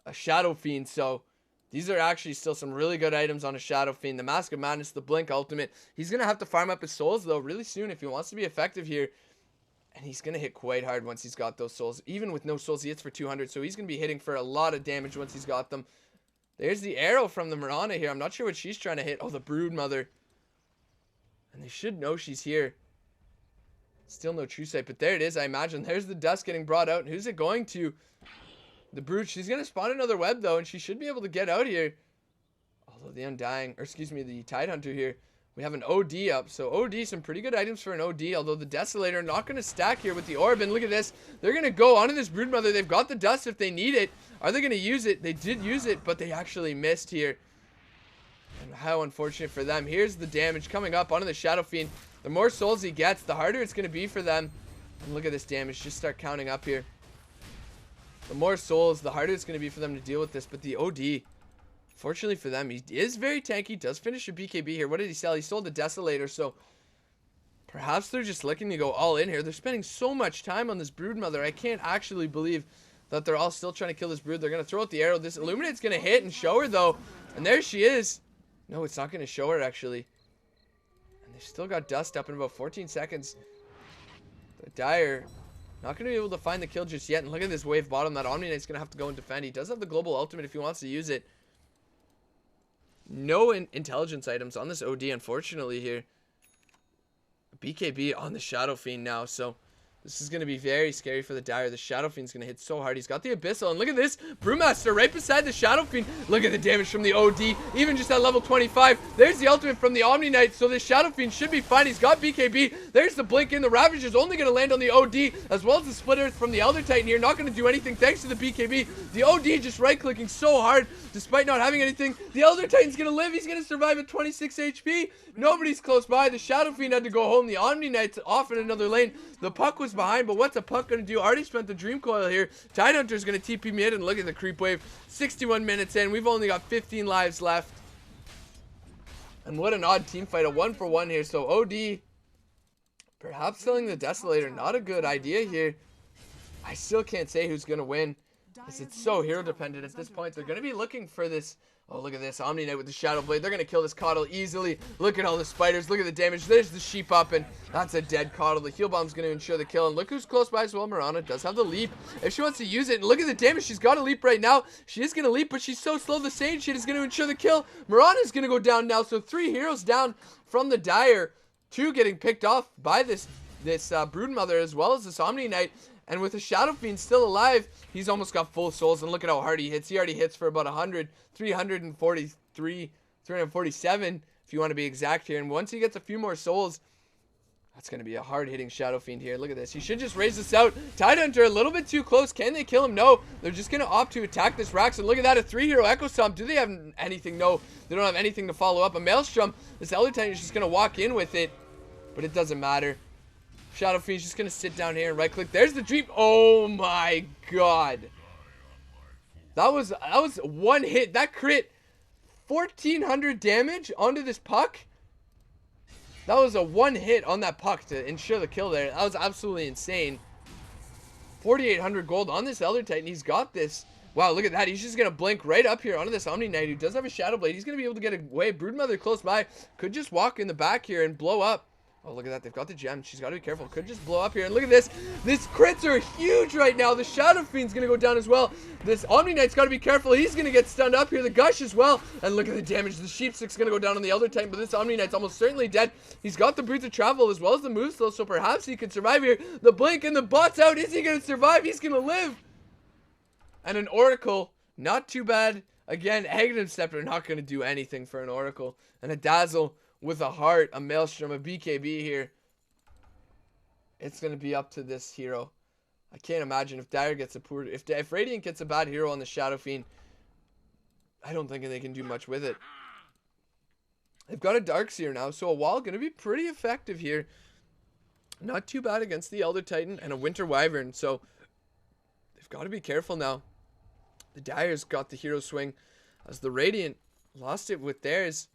Speaker 1: A Shadow Fiend. So these are actually still some really good items on a Shadow Fiend. The Mask of Madness, the Blink Ultimate. He's going to have to farm up his souls, though, really soon if he wants to be effective here. And he's going to hit quite hard once he's got those souls. Even with no souls, he hits for 200. So he's going to be hitting for a lot of damage once he's got them. There's the arrow from the Mirana here. I'm not sure what she's trying to hit. Oh, the Broodmother. And they should know she's here. Still no True Sight, but there it is, I imagine. There's the dust getting brought out. And who's it going to? The Brute. She's going to spawn another web, though, and she should be able to get out here. Although the Undying, or excuse me, the Tidehunter here. We have an OD up. So OD, some pretty good items for an OD, although the Desolator not going to stack here with the Orb. And look at this. They're going to go onto this Broodmother. They've got the dust if they need it. Are they going to use it? They did use it, but they actually missed here. And how unfortunate for them. Here's the damage coming up onto the Shadow Fiend. The more souls he gets, the harder it's going to be for them. And look at this damage. Just start counting up here. The more souls, the harder it's going to be for them to deal with this. But the OD, fortunately for them, he is very tanky. Does finish a BKB here. What did he sell? He sold the Desolator. So perhaps they're just looking to go all in here. They're spending so much time on this Broodmother. I can't actually believe that they're all still trying to kill this Brood. They're going to throw out the arrow. This Illuminate's going to hit and show her, though. And there she is. No, it's not going to show her, actually. And they've still got dust up in about 14 seconds. The Dire, not going to be able to find the kill just yet. And look at this wave bottom. That Omni Knight's going to have to go and defend. He does have the global ultimate if he wants to use it. No intelligence items on this OD, unfortunately, here. BKB on the Shadow Fiend now, so this is going to be very scary for the Dire. The Shadow Fiend's going to hit so hard. He's got the Abyssal, and look at this. Brewmaster right beside the Shadow Fiend. Look at the damage from the OD, even just at level 25. There's the ultimate from the Omni Knight, so the Shadow Fiend should be fine. He's got BKB. There's the Blink in. The Ravage is only going to land on the OD, as well as the Split Earth from the Elder Titan here. Not going to do anything thanks to the BKB. The OD just right-clicking so hard, despite not having anything. The Elder Titan's going to live. He's going to survive at 26 HP. Nobody's close by. The Shadow Fiend had to go home. The Omni Knight's off in another lane. The Puck was behind, but what's a Puck going to do? Already spent the Dream Coil here. Tidehunter's going to TP mid, and look at the creep wave. 61 minutes in. We've only got 15 lives left. And what an odd team fight. A 1-for-1 here. So OD, perhaps selling the Desolator, not a good idea here. I still can't say who's going to win, because it's so hero dependent at this point. They're going to be looking for this. Oh, look at this. Omni Knight with the Shadow Blade. They're going to kill this Coddle easily. Look at all the spiders. Look at the damage. There's the sheep up, and that's a dead Coddle. The heal bomb's going to ensure the kill. And look who's close by as well. Mirana does have the leap if she wants to use it. And look at the damage. She's got a leap right now. She is going to leap, but she's so slow. The Sage Shit is going to ensure the kill. Mirana's going to go down now. So 3 heroes down from the Dire. 2 getting picked off by this Broodmother, as well as this Omni Knight. And with the Shadow Fiend still alive, he's almost got full souls. And look at how hard he hits. He already hits for about 100, 343, 347, if you want to be exact here. And once he gets a few more souls, that's going to be a hard-hitting Shadow Fiend here. Look at this. He should just raise this out. Tidehunter a little bit too close. Can they kill him? No. They're just going to opt to attack this Rax. And look at that, a 3-hero Echo Stomp. Do they have anything? No. They don't have anything to follow up. A Maelstrom. This Elder Titan is just going to walk in with it. But it doesn't matter. Shadow Fiend's just going to sit down here and right-click. There's the Dream. Oh, my God. That was one hit. That crit. 1,400 damage onto this Puck. That was a one hit on that Puck to ensure the kill there. That was absolutely insane. 4,800 gold on this Elder Titan. He's got this. Wow, look at that. He's just going to blink right up here onto this Omni Knight, who does have a Shadow Blade. He's going to be able to get away. Broodmother close by. Could just walk in the back here and blow up. Oh, look at that. They've got the gem. She's got to be careful. Could just blow up here. And look at this. These crits are huge right now. The Shadow Fiend's going to go down as well. This Omni Knight's got to be careful. He's going to get stunned up here. The Gush as well. And look at the damage. The Sheepstick's going to go down on the Elder Titan. But this Omni Knight's almost certainly dead. He's got the Brutes of Travel as well as the moves though. So perhaps he could survive here. The Blink and the bot's out. Is he going to survive? He's going to live. And an Oracle. Not too bad. Again, Aghanim Scepter not going to do anything for an Oracle. And a Dazzle with a heart. A Maelstrom. A BKB here. it's going to be up to this hero. I can't imagine if Dire gets a poor... If Radiant gets a bad hero on the Shadow Fiend, I don't think they can do much with it. They've got a Darkseer now, so a wall going to be pretty effective here. Not too bad against the Elder Titan and a Winter Wyvern, so they've got to be careful now. The Dire's got the hero swing as the Radiant lost it with theirs.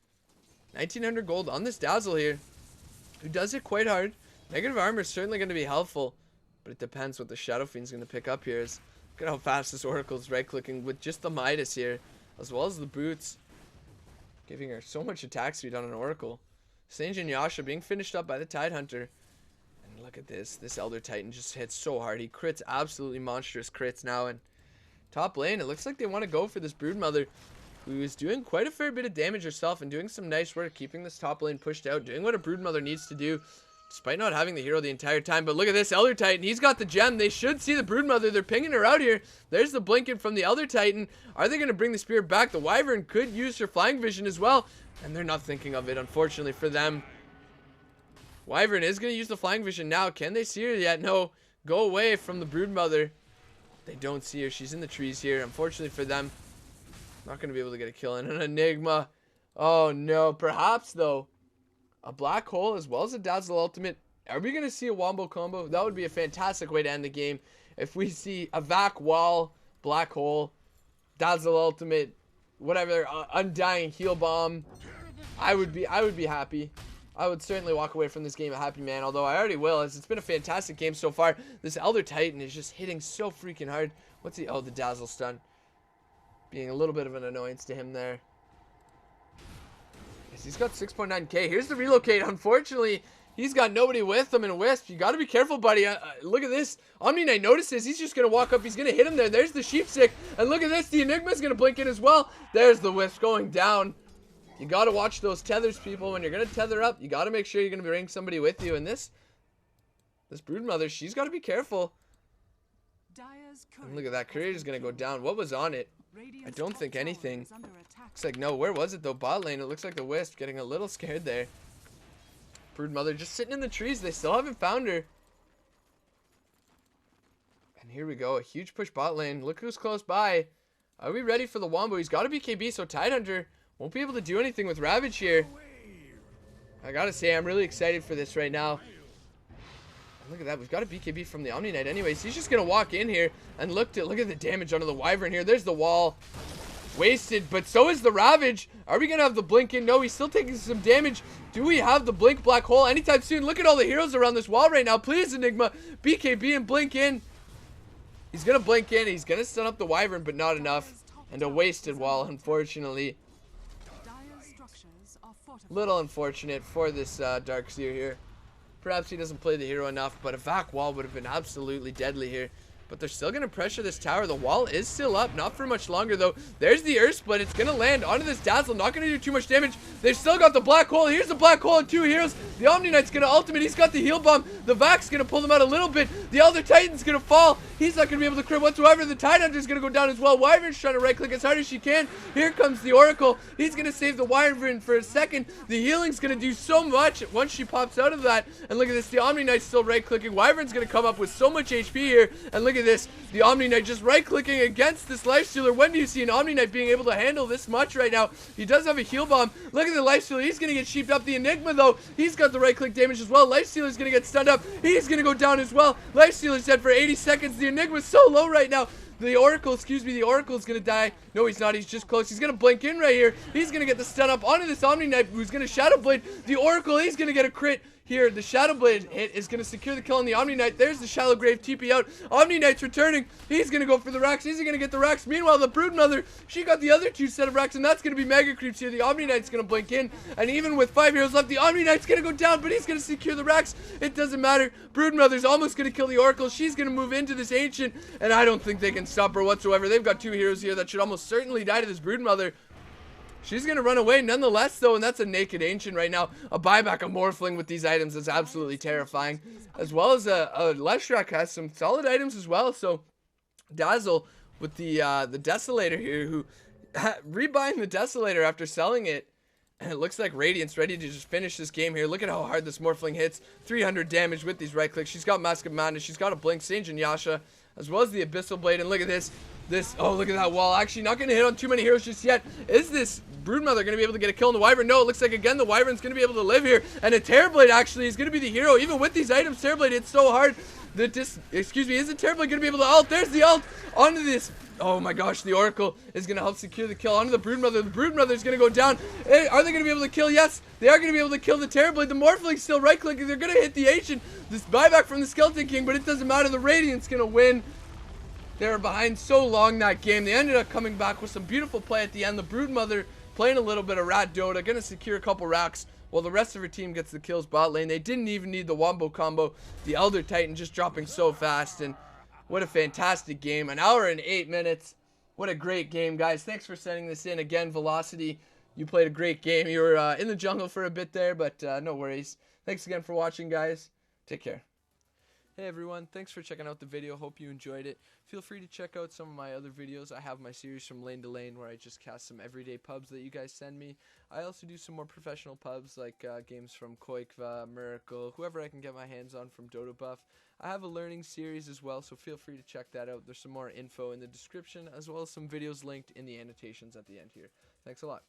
Speaker 1: 1900 gold on this Dazzle here, who does it quite hard. Negative armor is certainly going to be helpful, but it depends what the Shadow Fiend's going to pick up here. Look at how fast this Oracle's right-clicking with just the Midas here, as well as the boots, giving her so much attack speed on an Oracle. Sange and Yasha being finished up by the Tidehunter. And look at this. This Elder Titan just hits so hard. He crits absolutely monstrous crits now. And top lane, it looks like they want to go for this Broodmother, who is doing quite a fair bit of damage herself and doing some nice work, keeping this top lane pushed out, doing what a Broodmother needs to do, despite not having the hero the entire time. But look at this Elder Titan. He's got the gem. They should see the Broodmother. They're pinging her out here. There's the blinking from the Elder Titan. Are they going to bring the spear back? The Wyvern could use her flying vision as well, and they're not thinking of it, unfortunately for them. Wyvern is going to use the flying vision now. Can they see her yet? No. Go away from the Broodmother. They don't see her. She's in the trees here. Unfortunately for them, not going to be able to get a kill. And an Enigma. Oh, no. Perhaps, though, a Black Hole as well as a Dazzle Ultimate. Are we going to see a Wombo combo? That would be a fantastic way to end the game. If we see a Vac Wall, Black Hole, Dazzle Ultimate, whatever, Undying Heal Bomb, I would be happy. I would certainly walk away from this game a happy man, although I already will, as it's been a fantastic game so far. This Elder Titan is just hitting so freaking hard. What's he? Oh, the Dazzle Stun. Being a little bit of an annoyance to him there. Yes, he's got 6.9k. Here's the relocate. Unfortunately, he's got nobody with him in a Wisp. You got to be careful, buddy. Look at this. Omni Knight notices. He's just going to walk up. He's going to hit him there. There's the Sheepstick. And look at this. The Enigma's going to blink in as well. There's the Wisp going down. You got to watch those tethers, people. When you're going to tether up, you got to make sure you're going to bring somebody with you. And this Broodmother, she's got to be careful. And look at that. Courier is going to go down. What was on it? I don't think anything. Looks like no. Where was it though? Bot lane. It looks like the Wisp getting a little scared there. Broodmother just sitting in the trees. They still haven't found her. And here we go. A huge push bot lane. Look who's close by. Are we ready for the Wombo? He's got to be KB, so Tidehunter won't be able to do anything with Ravage here. I gotta say, I'm really excited for this right now. And look at that. We've got a BKB from the Omni Knight anyways. He's just going to walk in here and look at the damage onto the Wyvern here. There's the wall. Wasted, but so is the Ravage. Are we going to have the blink in? No, he's still taking some damage. Do we have the blink Black Hole anytime soon? Look at all the heroes around this wall right now. Please, Enigma. BKB and blink in. He's going to blink in. He's going to stun up the Wyvern, but not enough. And a wasted wall, unfortunately. Little unfortunate for this Darkseer here. Perhaps he doesn't play the hero enough, but a Vac Wall would have been absolutely deadly here. But they're still going to pressure this tower. The wall is still up. Not for much longer, though. There's the Earth Split. It's going to land onto this Dazzle. Not going to do too much damage. They've still got the Black Hole. Here's the Black Hole and two heroes. The Omni Knight's going to ultimate. He's got the Heal Bomb. The Vac's going to pull them out a little bit. The Elder Titan's going to fall. He's not going to be able to crit whatsoever. The Tidehunter's going to go down as well. Wyvern's trying to right-click as hard as she can. Here comes the Oracle. He's going to save the Wyvern for a second. The healing's going to do so much once she pops out of that. And look at this. The Omni Knight's still right-clicking. Wyvern's going to come up with so much HP here. And look at this. The Omni Knight just right-clicking against this Lifestealer. When do you see an Omni Knight being able to handle this much right now? He does have a Heal Bomb. Look at the Lifestealer. He's going to get sheeped up. The Enigma, though, he's got the right-click damage as well. Lifestealer's going to get stunned up. He's going to go down as well. Lifestealer's dead for 80 seconds. The Enigma's so low right now. The Oracle's going to die. No, he's not. He's just close. He's going to blink in right here. He's going to get the stun up onto this Omni Knight, who's going to Shadow Blade. The Oracle, he's going to get a crit. Here, the Shadow Blade hit is going to secure the kill on the Omni Knight. There's the Shallow Grave TP out. Omni Knight's returning. He's going to go for the racks. Is he going to get the racks? Meanwhile, the Broodmother, she got the other two set of racks, and that's going to be Mega Creeps here. The Omni Knight's going to blink in, and even with 5 heroes left, the Omni Knight's going to go down, but he's going to secure the racks. It doesn't matter. Broodmother's almost going to kill the Oracle. She's going to move into this Ancient, and I don't think they can stop her whatsoever. They've got 2 heroes here that should almost certainly die to this Broodmother. She's going to run away nonetheless, though, and that's a naked Ancient right now. A buyback of Morphling with these items is absolutely terrifying. As well as a Leshrac has some solid items as well. So, Dazzle with the Desolator here, who rebuying the Desolator after selling it. And it looks like Radiant's ready to just finish this game here. Look at how hard this Morphling hits. 300 damage with these right clicks. She's got Mask of Madness. She's got a Blink, Sage, and Yasha, as well as the Abyssal Blade. And look at this. Oh, look at that wall. Actually, not going to hit on too many heroes just yet. Is this Broodmother going to be able to get a kill on the Wyvern? No, it looks like, again, the Wyvern's going to be able to live here. And a Terrorblade, actually, is going to be the hero. Even with these items, Terrorblade hits so hard. Excuse me, isn't Terrorblade going to be able to ult? There's the ult onto this. Oh my gosh, the Oracle is going to help secure the kill onto the Broodmother. The Broodmother is going to go down. Are they going to be able to kill? Yes, they are going to be able to kill the Terrorblade. The Morphling's still right-clicking. They're going to hit the Ancient. This buyback from the Skeleton King, but it doesn't matter. The Radiant's going to win. They were behind so long that game. They ended up coming back with some beautiful play at the end. The Broodmother playing a little bit of Rat Dota, going to secure a couple racks while the rest of her team gets the kills bot lane. They didn't even need the Wombo combo. The Elder Titan just dropping so fast, and what a fantastic game. An hour and 8 minutes. What a great game, guys. Thanks for sending this in. Again, Velocity, you played a great game. You were in the jungle for a bit there, but no worries. Thanks again for watching, guys. Take care. Hey everyone, thanks for checking out the video. Hope you enjoyed it. Feel free to check out some of my other videos. I have my series From Lane to Lane where I just cast some everyday pubs that you guys send me. I also do some more professional pubs like games from Koikva, Miracle, whoever I can get my hands on from Dota Buff. I have a learning series as well, so feel free to check that out. There's some more info in the description as well as some videos linked in the annotations at the end here. Thanks a lot.